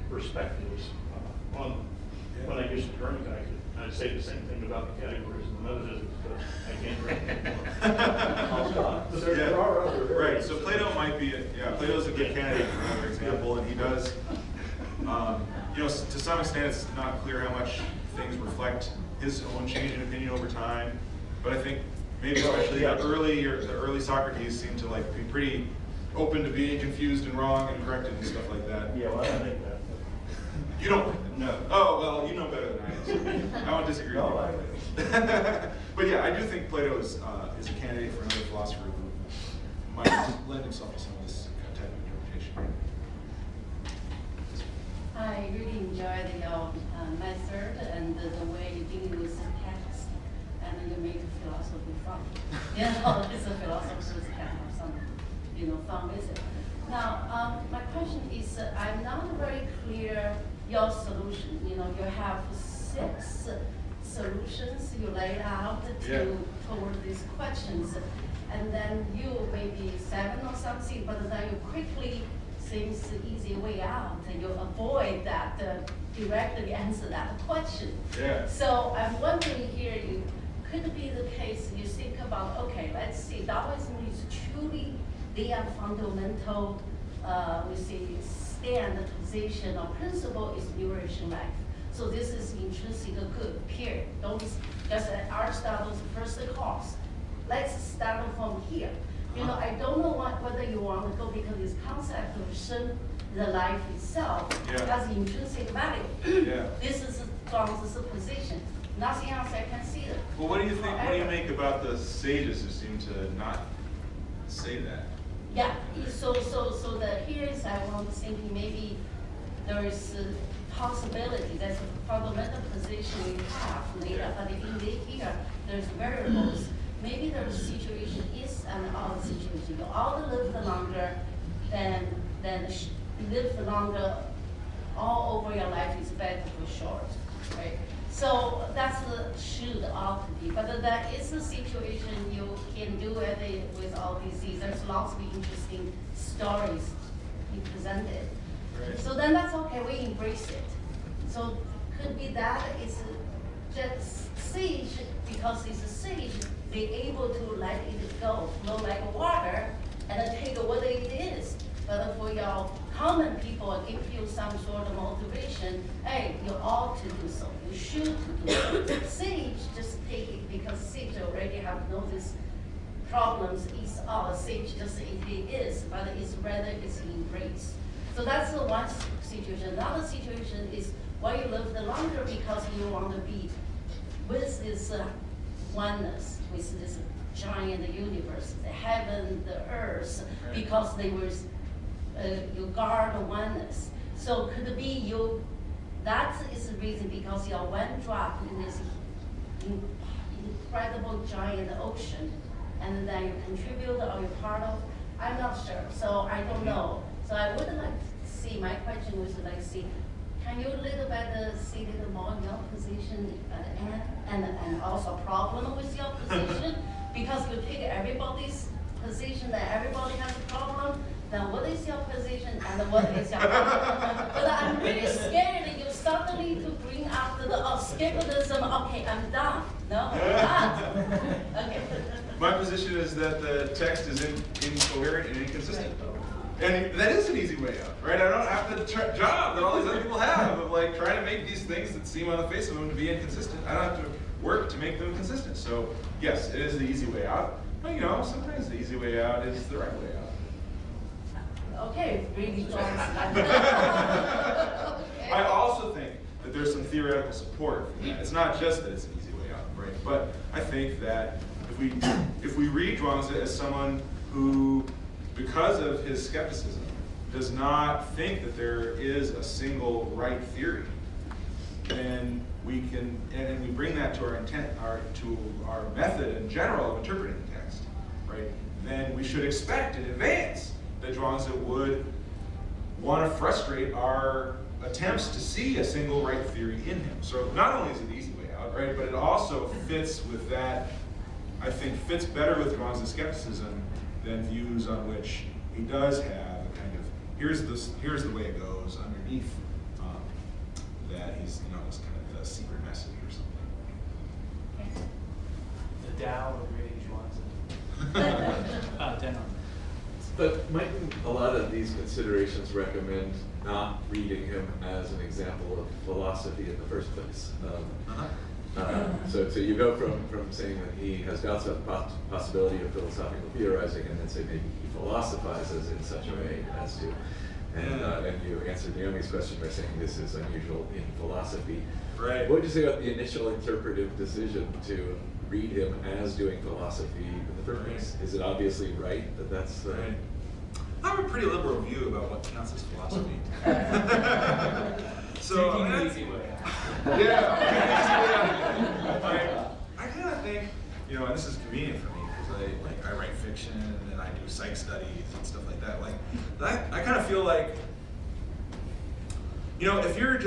perspectives on them. When I used to drink, I'd say the same thing about the categories of metaphysics, but I can't drink anymore. I'll stop. But there are other areas. Right, so Plato might be, Plato's a good candidate for another example, and he does, you know, to some extent it's not clear how much things reflect his own change in opinion over time, but I think maybe especially the early Socrates seemed to like be pretty open to being confused and wrong and corrected and stuff like that. Yeah, well, I don't think that. You don't? No. Oh, well, you know better than I do. I won't disagree with you. But yeah, I do think Plato is a candidate for another philosopher who might lend himself to some of this type of interpretation. I really enjoyed your method and the way you deal with the text, and you make philosophy fun. You know, it's a philosopher's can have some, you know, fun with it. Now, my question is, I'm not very clear your solution. You know, you have 6 solutions you laid out toward these questions, and then you maybe 7 or something, but then you quickly seems the easy way out, and you avoid that directly answer that question. Yeah. So I'm wondering here, could it be the case you think about, okay, let's see, Taoism is truly the fundamental, we say, stand position or principle is liberation life. So this is intrinsic good, period. Don't just Aristotle's first cause. Let's start from here. You know, I don't know whether you want to go because this concept of Shen, the life itself, has intrinsic value. This is Zhuangzi's position. Nothing else I can see it. Well, what do you think? What do you make about the sages who seem to not say that? Yeah. So here is I want to think maybe there is a possibility. That's a fundamental position we have later, but in here there's variables. Maybe the situation is an odd situation. You all live longer than live longer all over your life is better for short, right? So that's the should ought to be. But that is a situation you can do it with all these. There's lots of interesting stories you presented. Right. So then that's okay, we embrace it. So could be that it's just sage, because it's a sage, be able to let it go, flow like water, and then take what it is. But for your common people, give you some sort of motivation, hey, you ought to do so, you should do so. Sage, just take it, because sage already have noticed problems, is all sage just it is, but it's rather it's embrace. So that's the one situation. Another situation is why you live the longer because you want to be with this oneness, with this giant universe, the heaven, the earth, because they were, you guard oneness. So could it be you, that is the reason because you're one drop in this incredible giant ocean, and then you contribute or you're part of, I'm not sure, so I don't know. So I would like to see, my question was like, see, can you a little bit see a little more in your position and also problem with your position? Because you take everybody's position that everybody has a problem, then what is your position and what is your problem? But I'm really scared that you suddenly to bring up the skepticism, okay, I'm done. No, I'm not. Okay. My position is that the text is incoherent and inconsistent. And that is an easy way out, right? I don't have the job that all these other people have of like trying to make these things that seem on the face of them to be inconsistent. I don't have to work to make them consistent. So yes, it is the easy way out. But you know, sometimes the easy way out is the right way out. Okay, really okay. I also think that there's some theoretical support for that. It's not just that it's an easy way out, right? But I think that if we read Zhuangzi as someone who, because of his skepticism, does not think that there is a single right theory, then we can, and we bring that to our intent, to our method in general of interpreting the text, right? Then we should expect in advance that Zhuangzi would want to frustrate our attempts to see a single right theory in him. So not only is it the easy way out, right, but it also fits with that, I think fits better with Zhuangzi's skepticism than views on which he does have a kind of, here's the way it goes underneath that he's, you know, it's kind of the secret message or something. The Tao of reading Zhuangzi. Denham. But mightn't a lot of these considerations recommend not reading him as an example of philosophy in the first place? So you go from saying that he has doubts about the possibility of philosophical theorizing, and then say maybe he philosophizes in such a way as to, and you answered Naomi's question by saying this is unusual in philosophy. Right. What would you say about the initial interpretive decision to read him as doing philosophy in the first place? Is it obviously right that that's the... Right. I have a pretty liberal view about what counts as philosophy. So, Taking I mean, the easy way out. Yeah. I kind of think, you know, and this is convenient for me because I write fiction and I do psych studies and stuff like that. Like, I kind of feel like, you know, if you're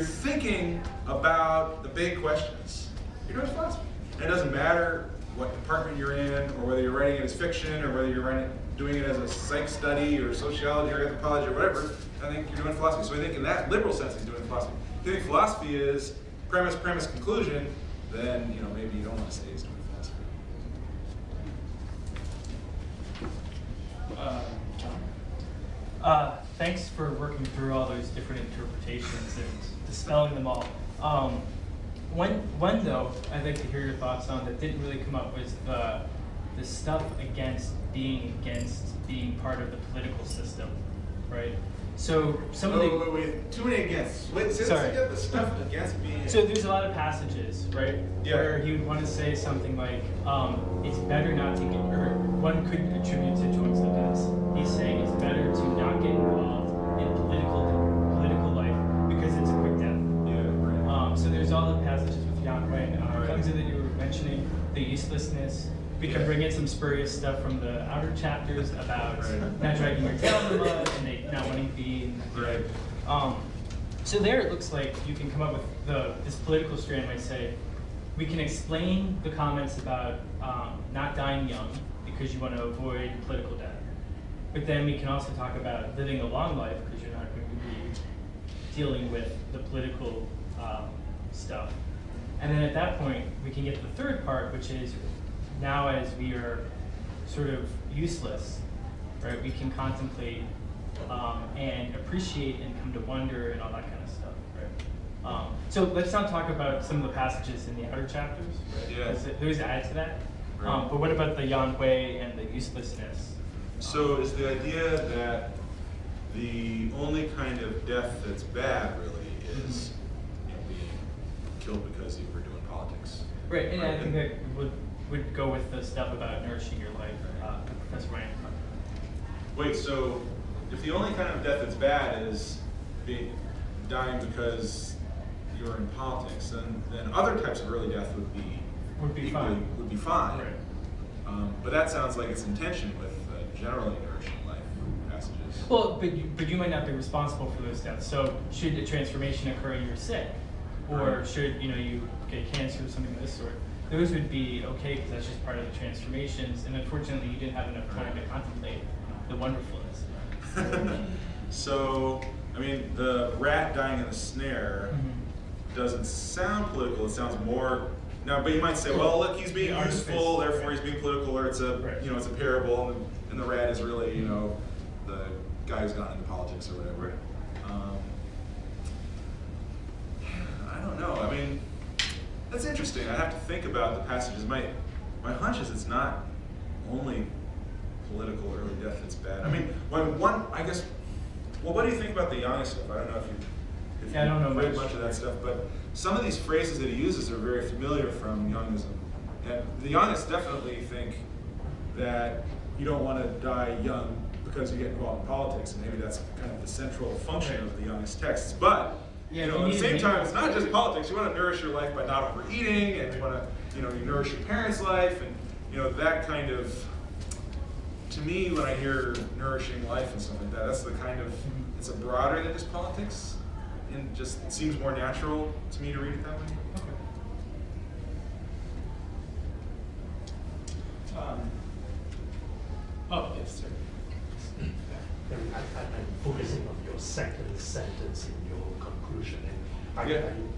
thinking about the big questions, you're doing philosophy. And it doesn't matter what department you're in, or whether you're writing it as fiction, or whether you're doing it as a psych study, or sociology, or anthropology, or whatever. I think you're doing philosophy. So I think in that liberal sense, he's doing philosophy. If you think philosophy is premise, conclusion, then, you know, maybe you don't want to say he's doing philosophy. Thanks for working through all those different interpretations and dispelling them all. One though, I'd like to hear your thoughts on that didn't really come up was the stuff against being part of the political system, right? So some of the Wait, too many against. Wait, say Sorry. this again, the stuff against being. So there's a lot of passages, right, Yeah. where he would want to say something like, it's better not to get, or one could attribute to Zhuangzi this. He's saying it's better to not get involved in political life because it's a quick death. Yeah, right. So there's all the passages with Yang Wen. Right. Comes in that you were mentioning, the uselessness. We can bring in some spurious stuff from the outer chapters about not dragging your tail in the mud and they not wanting to be. Right. So there it looks like you can come up with this political strand might say, we can explain the comments about not dying young because you want to avoid political death. But then we can also talk about living a long life because you're not going to be dealing with the political stuff. And then at that point, we can get to the third part, which is now as we are sort of useless, right, we can contemplate and appreciate and come to wonder and all that kind of stuff, right? So let's not talk about some of the passages in the outer chapters, right? Yeah. Those add to that. Right. But what about the Yan Hui and the uselessness? So is the idea that the only kind of death that's bad really is, you know, being killed because you were doing politics? Right, and I think that would go with the stuff about nourishing your life, Professor Ryan. Wait, so if the only kind of death that's bad is dying because you're in politics, then other types of early death would be fine. Would be fine. Right. But that sounds like it's in tension with generally nourishing life passages. Well, but you might not be responsible for those deaths. So should a transformation occur and you're sick, or Right. should you get cancer or something of this sort? Those would be okay because that's just part of the transformations. And unfortunately, you didn't have enough time to contemplate the wonderfulness. So, I mean, the rat dying in the snare doesn't sound political. It sounds more. Now, but you might say, well, look, he's being useful, therefore he's being political, or it's a, it's a parable, and the rat is really, the guy who's gone into politics or whatever. I don't know. I mean, that's interesting. I have to think about the passages. My hunch is it's not only political early death that's bad. I mean, I guess. Well, what do you think about the Yang stuff? I don't know if you I don't know read much. much of that stuff, but some of these phrases that he uses are very familiar from Youngism. And the Youngists definitely think that you don't want to die young because you get involved in politics, and maybe that's kind of the central function of the Youngist texts. But Yeah, at the same time, it's not just politics. You want to nourish your life by not overeating, and you want to, you nourish your parents' life, and that kind of to me, when I hear nourishing life and stuff like that, that's the kind of, it's a broader than just politics, and just it seems more natural to me to read it that way. Oh, yes, sir. I'm focusing on your second sentence in your conclusion, and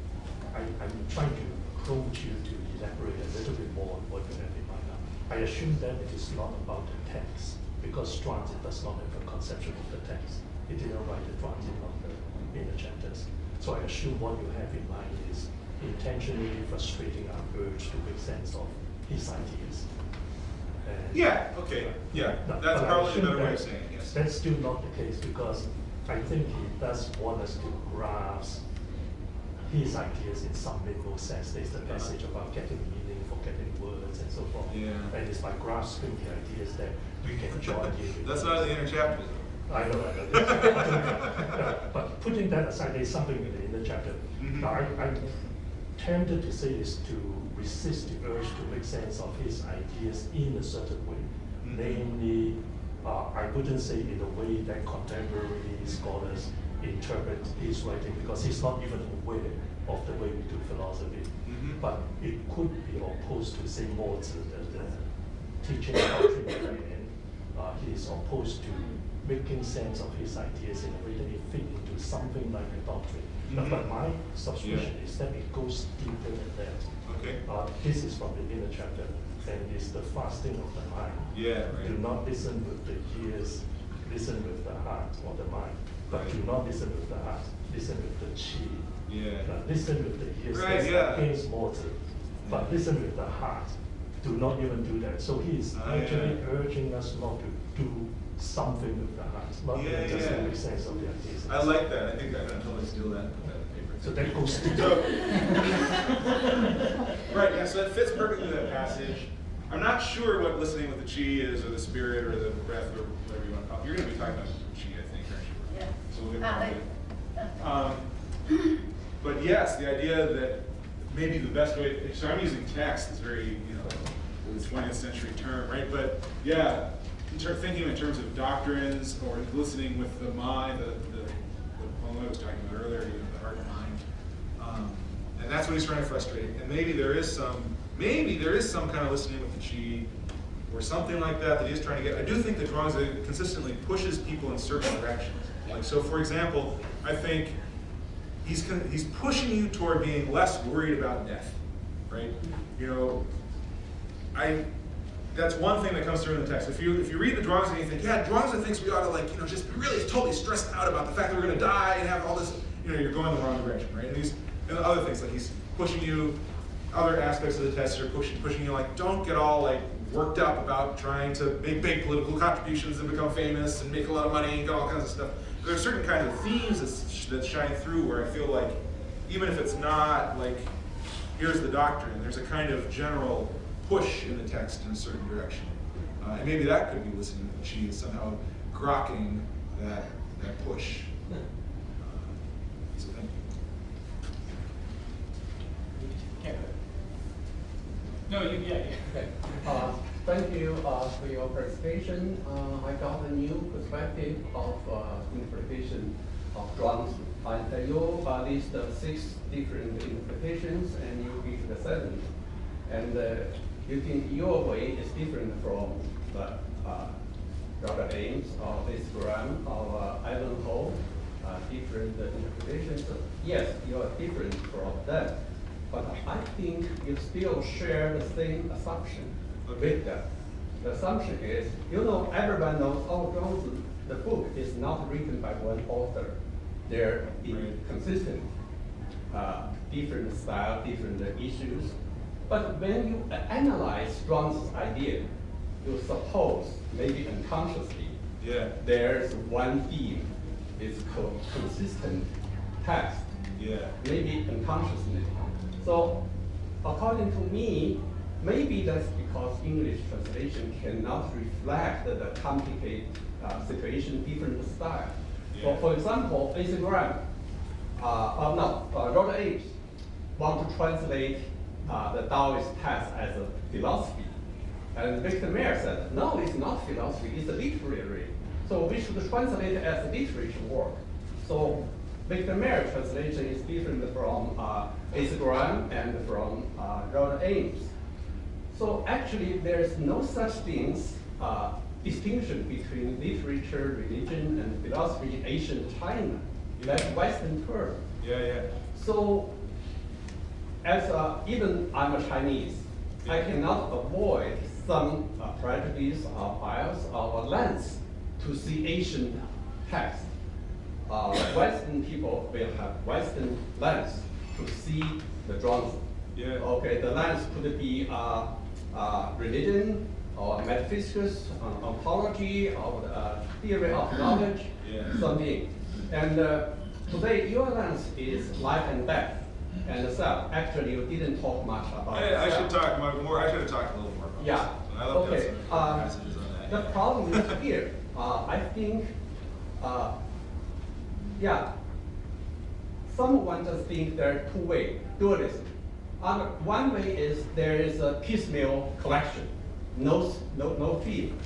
I'm trying to approach you to elaborate a little bit more on what you have in mind now. I assume that it is not about the text, because Zhuangzi does not have a conception of the text. He didn't write the Zhuangzi on the inner chapters. So I assume what you have in mind is intentionally frustrating our urge to make sense of his ideas. Yeah, okay, yeah, that's probably a better way of saying it, yes. That's still not the case, because I think he does want us to grasp his ideas in some minimal sense. There's the message about getting meaning, forgetting words, and so forth. Yeah. And it's by grasping the ideas that we can join in. That's not in the inner chapter, though. I know. But putting that aside, there's something in the inner chapter. Now, I'm tempted to say this to resist the urge to make sense of his ideas in a certain way. Namely, I wouldn't say in a way that contemporary scholars interpret his writing, because he's not even aware of the way we do philosophy. But it could be opposed to, say, Mozart, the teaching doctrine, and he's opposed to making sense of his ideas in a way that it fit into something like a doctrine. But my suspicion is that it goes deeper than that. Okay. This is from the inner chapter, and it's the fasting of the mind. Yeah, right. Do not listen with the ears, listen with the heart or the mind. But Right. do not listen with the heart, listen with the chi. Yeah. Listen with the ears, Right, that's yeah. against Mozart. But listen with the heart. Do not even do that. So he is actually urging us not to do something with the heart, not even just to make sense of the ideas. I like that. I think I'm going to totally steal that and put that in paper. So that goes to Right, yeah, so that fits perfectly that passage. I'm not sure what listening with the chi is, or the spirit, or the breath, or whatever you want to call it. You're going to be talking about chi, I think, aren't you? Yeah. So we'll get but yes, the idea that maybe the best way, so I'm using text, it's very, this 20th century term, right? But yeah, thinking in terms of doctrines, or listening with the mind, the poem I was talking about earlier, the heart and mind. And that's what he's trying to frustrate. And maybe there is some kind of listening with the chi, or something like that he is trying to get. I do think that Zhuangzi consistently pushes people in certain directions. Like, so for example, I think he's pushing you toward being less worried about death, right? That's one thing that comes through in the text. If you read the Zhuangzi and you think, yeah, Zhuangzi thinks we ought to just be really totally stressed out about the fact that we're going to die and have all this, you're going the wrong direction, right? And the other things, like he's pushing you, other aspects of the text are pushing you, like, don't get all worked up about trying to make big political contributions and become famous and make a lot of money and all kinds of stuff. There are certain kinds of themes that shine through where I feel like, even if it's not here's the doctrine, there's a kind of general push in the text in a certain direction. And maybe that could be listening to chi, somehow grokking that push. So thank you. No, Okay. Thank you for your presentation. I got a new perspective of interpretation of Zhuangzi. You list 6 different interpretations, and you give the 7th. And you think your way is different from the Robert Ames or Liz Graham or Ivanhoe, different interpretations. Yes, you are different from them. But I think you still share the same assumption with them. The assumption is, everyone knows, Zhuangzi, the book is not written by one author. They're inconsistent, different style, different issues. But when you analyze Zhuangzi's idea, you suppose, maybe unconsciously, there's one theme, it's called consistent text, maybe unconsciously. So, according to me, maybe that's because English translation cannot reflect the complicated situation, different style. For example, Liz Graham, Robert Ames want to translate the Taoist text as a philosophy. And Victor Mayer said, no, it's not philosophy, it's literary. So we should translate it as literature work. So Victor Mayer translation is different from Asa Graham and from Ronald Ames. So actually, there's no such things distinction between literature, religion, and philosophy in ancient China, like Western term. Yeah. So, as even I'm a Chinese, I cannot avoid some prejudice or bias or lens to see Asian text. Western people will have Western lens to see the Zhuangzi. Yeah. Okay, the lens could be religion or metaphysics, ontology, or theory of knowledge, something. And today, your lens is life and death and self. Actually, you didn't talk much about I self. should talk more. I should have talked a little more about Yeah. this. I left Okay. out some passages on that. The problem is here. I think, someone just think there are two ways, dualism. One way is there is a piecemeal collection, no theme,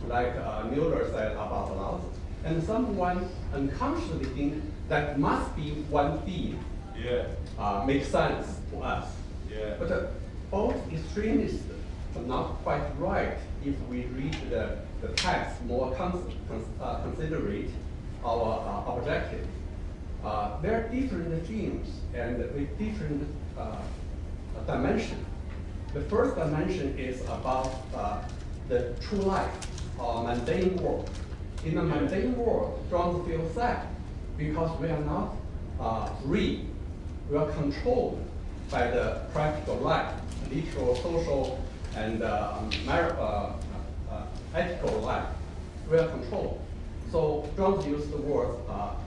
like Mueller said about philosophy. And someone unconsciously think that must be one theme. Yeah. Makes sense to us. Yeah. But both extremists are not quite right if we read the text more considerate our objective. There are different themes and with different dimension. The first dimension is about the true life or mundane world. In the mundane world, Zhuangzi feels sad because we are not free. We are controlled by the practical life, literal, social, and ethical life. We are controlled. So Zhuangzi used the word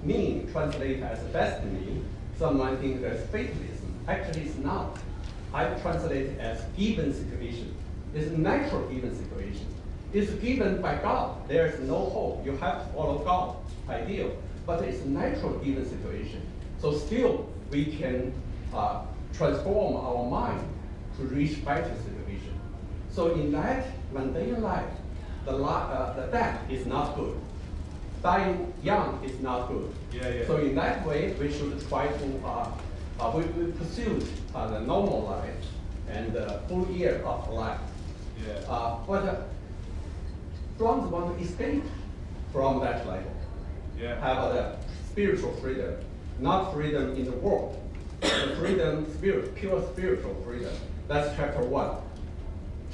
meaning translated as destiny. Someone thinks that's fatalism. Actually, it's not. I translate it as given situation. It's a natural given situation. It's given by God. There is no hope. You have to follow God, ideal. But it's a natural given situation. So still, we can transform our mind to reach better situation. So in that mundane life, the death is not good. Dying young is not good. So in that way, we should try to we pursue the normal life and the full year of life. But Zhuangzi want to escape from that level. Have a spiritual freedom, not freedom in the world, but freedom, pure spiritual freedom. That's chapter 1.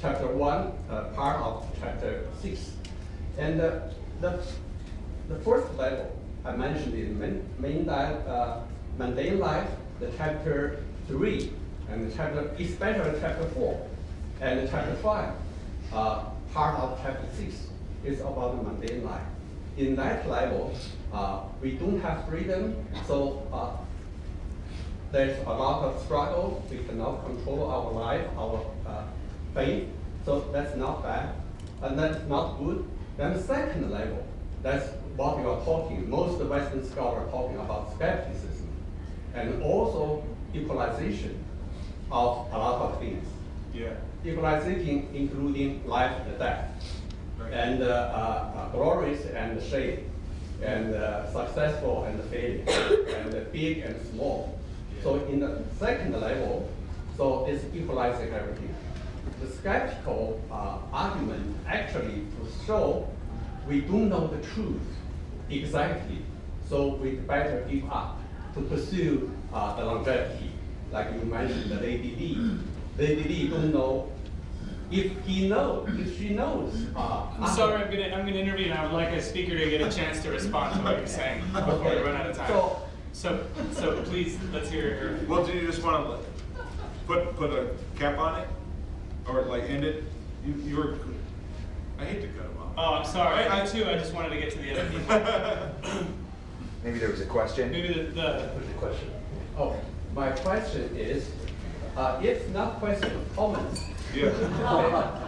Chapter 1, part of chapter 6. And the first level I mentioned in mundane life, the chapter 3, and the chapter, especially chapter 4, and chapter 5, part of chapter 6 is about the mundane life. In that level, we don't have freedom, so there's a lot of struggle. We cannot control our life, our faith, so that's not bad, and that's not good. Then the second level, that's what we are talking. Most Western scholars are talking about skepticism, and also equalization of a lot of things. Equalization including life and death, and glorious and shame, and successful and failure, and big and small. So in the second level, so it's equalizing everything. The skeptical argument actually to show we don't know the truth exactly, so we better give up to pursue the longevity. Like you mentioned, the Lady Li. Lady Li don't know if she knows. I'm sorry, I'm gonna intervene. I would like a speaker to get a chance to respond to what you're saying before we run out of time. So please, let's hear her. Well, do you just want to put a cap on it, or like end it? You were. I hate to cut him off. Oh, I'm sorry. I too. I just wanted to get to the other people. Maybe there was a question. Maybe the question. Oh, my question is, it's not question of comments. Yeah.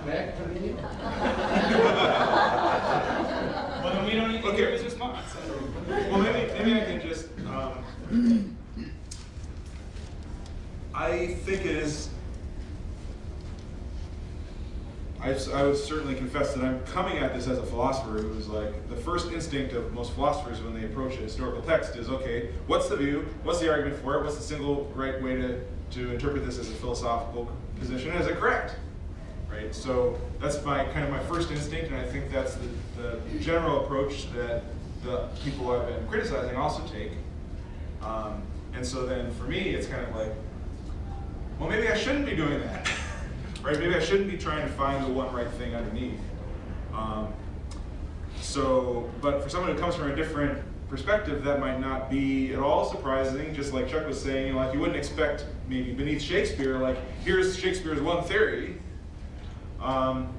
May I continue? Well, then we don't need to hear his response. Well, maybe I can just. I think it is. I would certainly confess that I'm coming at this as a philosopher who's like, the first instinct of most philosophers when they approach a historical text is, okay, what's the view? What's the argument for it? What's the single right way to interpret this as a philosophical position? Is it correct? Right? So that's my first instinct, and I think that's the general approach that the people I've been criticizing also take. And so then for me, it's kind of like, well, maybe I shouldn't be doing that. Right? Maybe I shouldn't be trying to find the one right thing underneath. But for someone who comes from a different perspective, that might not be at all surprising. Just like Chuck was saying, like you wouldn't expect maybe beneath Shakespeare, like here's Shakespeare's one theory. And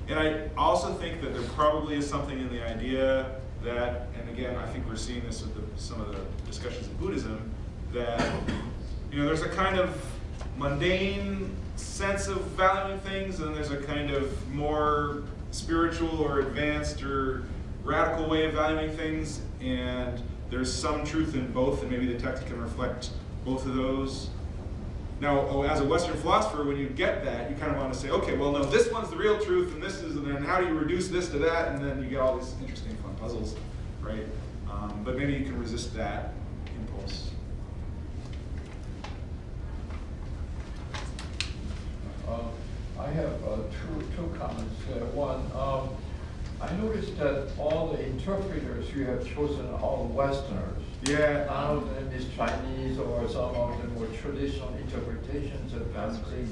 I also think that there probably is something in the idea that, and again, I think we're seeing this with some of the discussions of Buddhism, that there's a kind of mundane sense of valuing things, and there's a kind of more spiritual or advanced or radical way of valuing things, and there's some truth in both, and maybe the text can reflect both of those. Now, as a Western philosopher, when you get that, you kind of want to say, okay, well, no, this one's the real truth, and this is, and then how do you reduce this to that, and then you get all these interesting, fun puzzles, right? But maybe you can resist that impulse. I have two comments. One, I noticed that all the interpreters you have chosen are all Westerners. Yeah. None of them is Chinese, or some of them were traditional interpretations of Zhuangzi.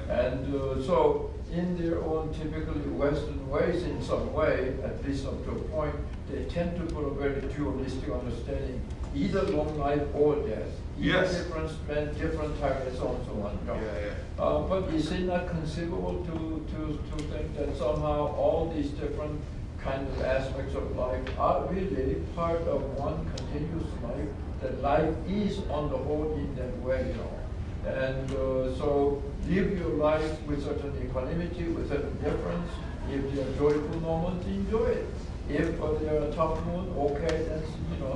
And so, in their own typically Western ways, in some way, at least up to a point, they tend to put a very dualistic understanding, either long life or death. Yes. Different men, different targets, so on and so on. But is it not conceivable to think that somehow all these different kind of aspects of life are really part of one continuous life, that life is on the whole in that way, And so live your life with certain equanimity, with certain difference. If there are joyful moments, enjoy it. If there are tough moments, okay, then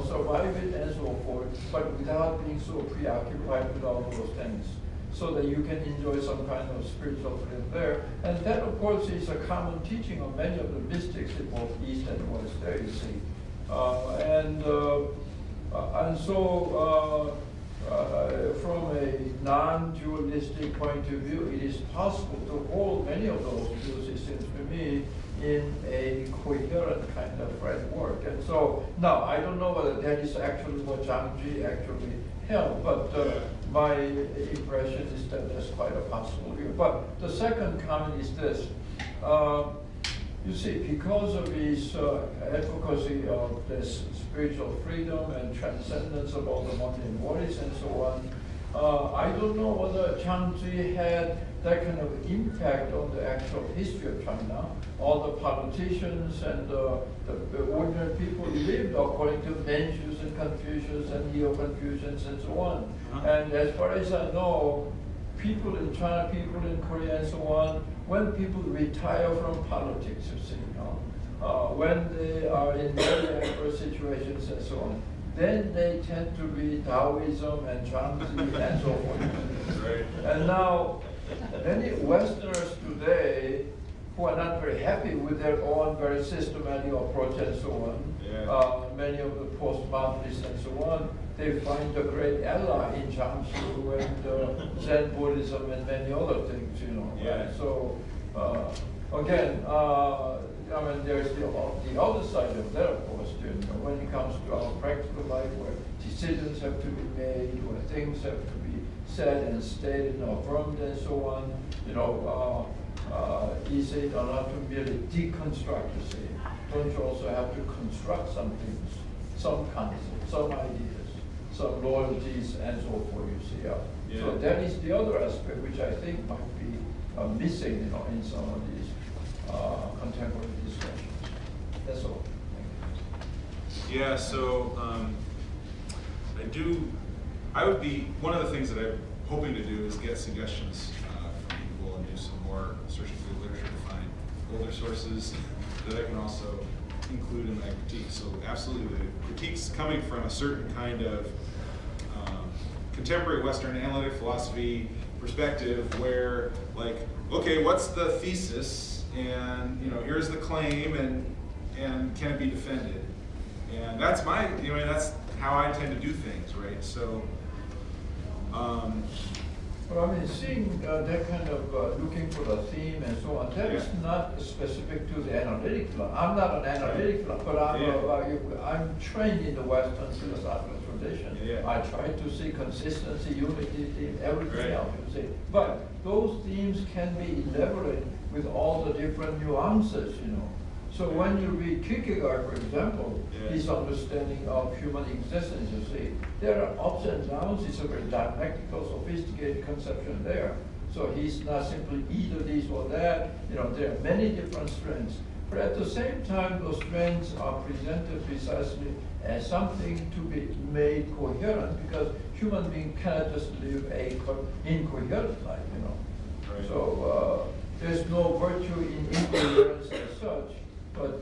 survive it and so forth, but without being so preoccupied with all those things, so that you can enjoy some kind of spiritual freedom there. And that, of course, is a common teaching of many of the mystics in both East and West there, you see. And so, from a non-dualistic point of view, it is possible to hold many of those views, it seems to me, in a coherent kind of framework. And so, now, I don't know whether that is actually what Zhuangzi actually held, but my impression is that that's quite a possible view. But the second comment is this. You see, because of his advocacy of this spiritual freedom and transcendence of all the mundane worries and so on, I don't know whether Zhuangzi had that kind of impact on the actual history of China. All the politicians and the ordinary people lived according to Mencius and Confucius and Neo-Confucians and so on. And as far as I know, people in China, people in Korea and so on, when people retire from politics, you see, when they are in very adverse situations and so on, then they tend to be Taoism and Zhuangzi and so forth. Right. And now, many Westerners today who are not very happy with their own very systematic approach and so on, many of the postmodernists and so on, they find a great ally in Zhuangzi and Zen Buddhism and many other things, Right? So, again, I mean, there's the other side of that, of course, when it comes to our practical life, where decisions have to be made, where things have to be said and stated and affirmed and so on, is it not to merely deconstruct, you see? Don't you also have to construct some things, some concepts, some ideas, some loyalties and so forth, you see? So that is the other aspect which I think might be missing, in some of these contemporary discussions. That's all. Thank you. Yeah, so I would be, one of the things that I'm hoping to do is get suggestions from people and do some more searching through the literature to find older sources that I can also include in my critique. So absolutely, the critique's coming from a certain kind of contemporary Western analytic philosophy perspective where, like, okay, what's the thesis, and here's the claim, and can it be defended? And that's that's how I tend to do things, right? So, well, I mean, seeing that kind of looking for the theme and so on, that is not specific to the analytic philosophy. I'm not an analytic philosopher, but I'm trained in the Western philosophical tradition. I try to see consistency, unity, theme, everything else, you see. But those themes can be elaborated with all the different nuances, So when you read Kierkegaard, for example, his understanding of human existence, you see, there are ups and downs. It's a very dialectical, sophisticated conception there. So he's not simply either this or that. There are many different strands. But at the same time, those strands are presented precisely as something to be made coherent, because human beings cannot just live a incoherent life, So there's no virtue in incoherence as such. But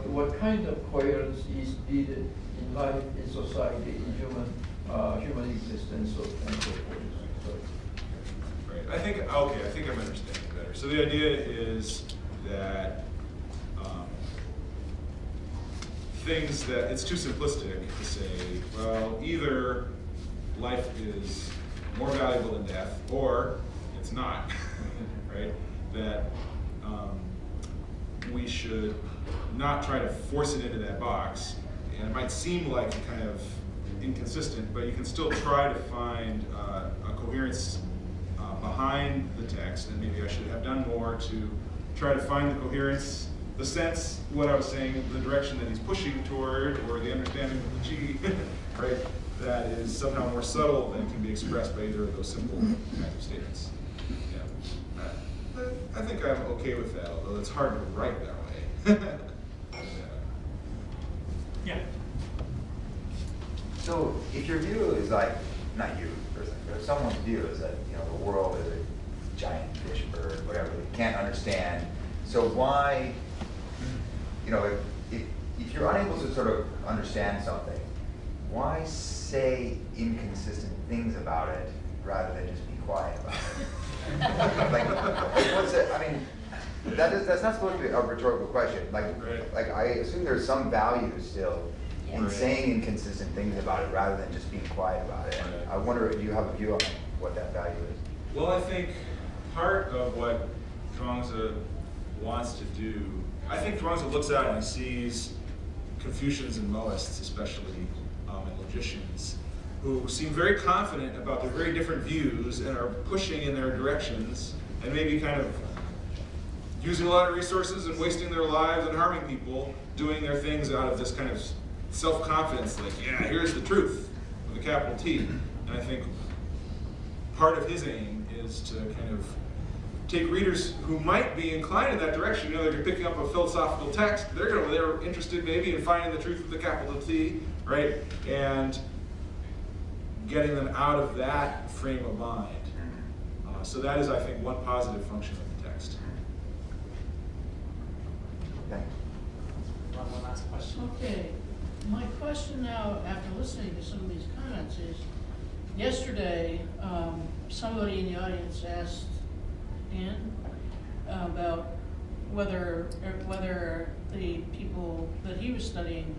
what kind of coherence is needed in life, in society, in human existence, and so forth. Right. I think I'm understanding better. So the idea is that things that it's too simplistic to say, well, either life is more valuable than death, or it's not, right? That we should not try to force it into that box. And it might seem like kind of inconsistent, but you can still try to find a coherence behind the text, and maybe I should have done more to try to find the coherence, the sense, what I was saying, the direction that he's pushing toward, or the understanding of the G, right, that is somehow more subtle than can be expressed by either of those simple kinds of statements. I think I'm okay with that, although it's hard to write that way. Yeah. So if your view is like, not you personally, but if someone's view is that the world is a giant fish bird, whatever, they can't understand. So why, if you're unable to sort of understand something, why say inconsistent things about it rather than just be quiet about it? What's it? I mean, that's not supposed to be a rhetorical question. Like I assume there's some value still in saying inconsistent things about it rather than just being quiet about it. And I wonder, do you have a view on what that value is? Well, I think part of what Zhuangzi wants to do, I think Zhuangzi looks out and he sees Confucians and Mohists, especially, and logicians, who seem very confident about their very different views and are pushing in their directions and maybe kind of using a lot of resources and wasting their lives and harming people, doing their things out of this kind of self-confidence, like, here's the truth, with a capital T. And I think part of his aim is to kind of take readers who might be inclined in that direction. They're picking up a philosophical text, they're interested maybe in finding the truth with the capital T, right? And getting them out of that frame of mind. So that is, I think, one positive function of the text. Thanks. One last question. Okay, my question now, after listening to some of these comments, is yesterday somebody in the audience asked Ann about whether the people that he was studying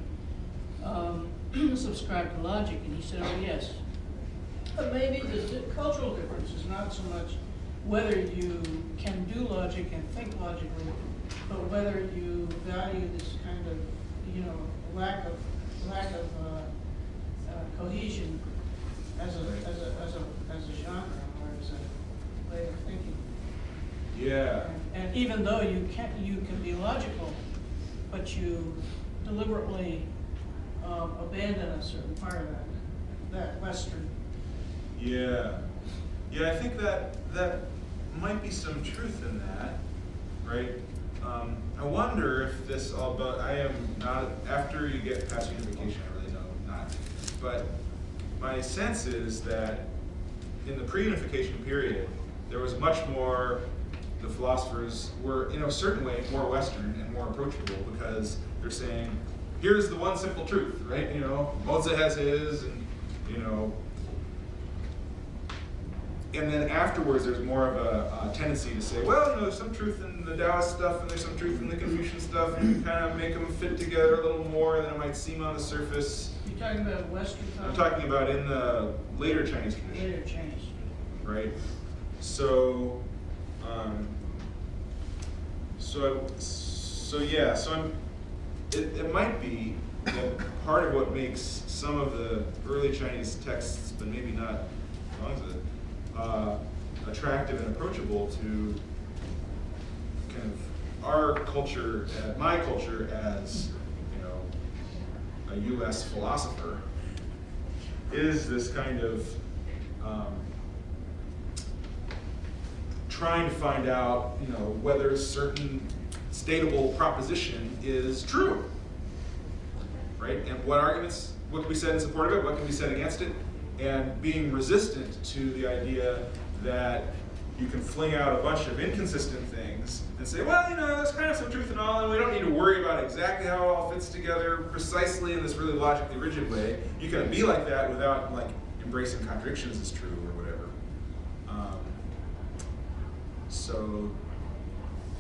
subscribed to logic, and he said, oh yes. But maybe the cultural difference is not so much whether you can do logic and think logically, but whether you value this kind of, lack of cohesion as a genre or as a way of thinking. Yeah. And even though you can be logical, but you deliberately abandon a certain part of that Western. Yeah, I think that might be some truth in that, right? I wonder if this all, but I am not, after you get past unification, I really know not. But my sense is that in the pre-unification period, there was much more, the philosophers were, in a certain way, more Western and more approachable, because they're saying, here's the one simple truth, right? Moza has his, and, and then afterwards, there's more of a tendency to say, well, you know, there's some truth in the Taoist stuff, and there's some truth in the Confucian stuff, and you kind of make them fit together a little more than it might seem on the surface. You're talking about Western thought? I'm talking about in the later Chinese tradition. Later Chinese. Right? So, it might be that part of what makes some of the early Chinese texts, but maybe not Zhuangzi, attractive and approachable to kind of our culture, my culture as, you know, a U.S. philosopher, is this kind of trying to find out, you know, whether a certain stateable proposition is true, right? And what arguments, what can be said in support of it, what can be said against it, and being resistant to the idea that you can fling out a bunch of inconsistent things and say, well, you know, there's kind of some truth in all, and we don't need to worry about exactly how it all fits together precisely in this really logically rigid way. You can be like that without like embracing contradictions as true or whatever.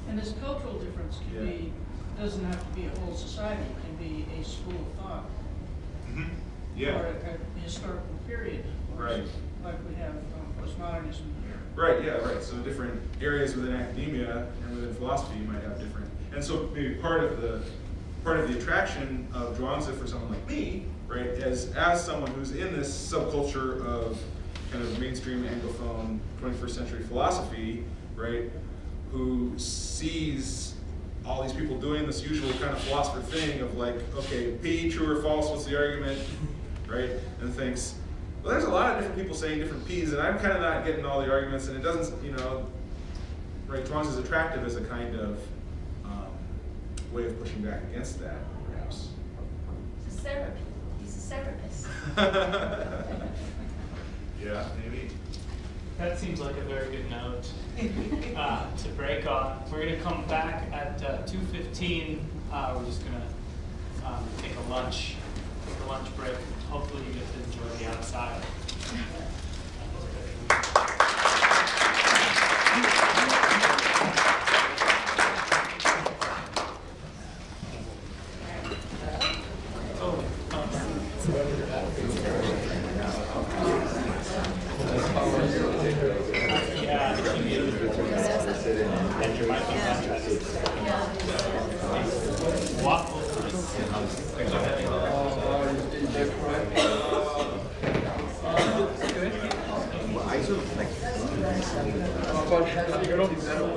And this cultural difference can be, doesn't have to be a whole society, it can be a school of thought. Mm-hmm. Yeah. Or a historical period. Right. Like we have postmodernism here. Right, yeah, right. So different areas within academia and within philosophy you might have different. And so maybe part of the attraction of Zhuangzi for someone like me, right, as someone who's in this subculture of kind of mainstream Anglophone 21st century philosophy, right, who sees all these people doing this usual kind of philosopher thing of like, okay, P, true or false, what's the argument, right, and thinks, well, there's a lot of different people saying different P's, and I'm kind of not getting all the arguments, and it doesn't, you know, right, Zhuangzi is attractive as a kind of way of pushing back against that, perhaps. It's a therapy. He's a therapist. Yeah, maybe. That seems like a very good note to break on. We're going to come back at 2:15. We're just going to take a lunch break. Hopefully you get to enjoy the outside.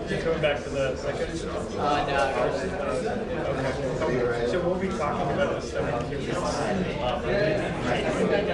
You're coming back to the second? No. Okay. So we'll be talking about this stuff. I actually don't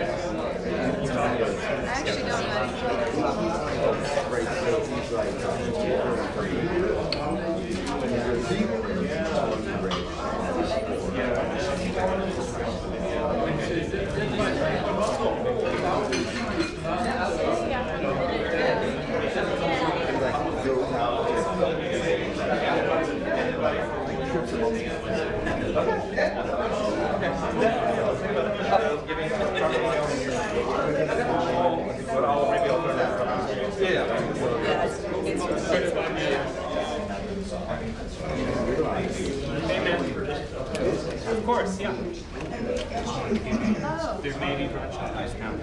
Of course, yeah. There may be brunch on ice now. I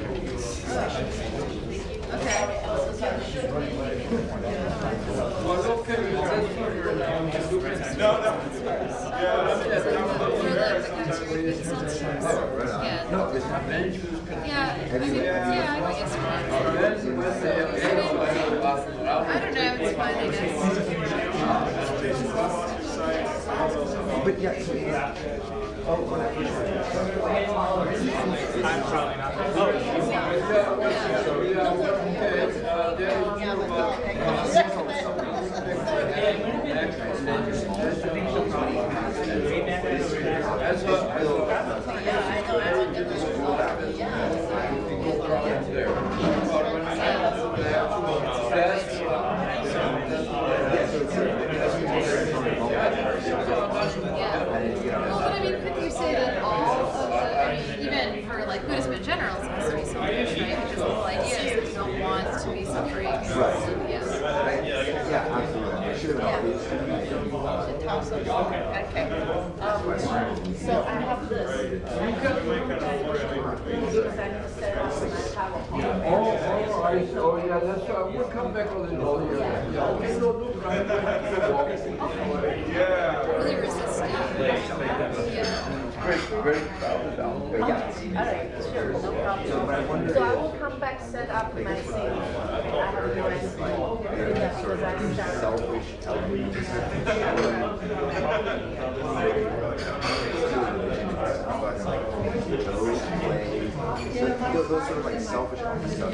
don't know, it's fine, I guess. But yeah, I'm probably not. But I mean, couldn't you say that all of the, even for like Buddhism in general, it's supposed to be self-interest, right? Because the whole idea is that you don't want to be suffering Okay. So I have this. Because I need to set up my PowerPoint. Oh, I see. Oh, yeah, that's right. We'll come back a little later. Yeah. Okay, no, right. Yeah. Really resistant. Very crowded down there. Yeah, all right, sure, no problem. So I will come back, set up my thing. I have a US because I'm Selfish, those sort of like selfish stuff.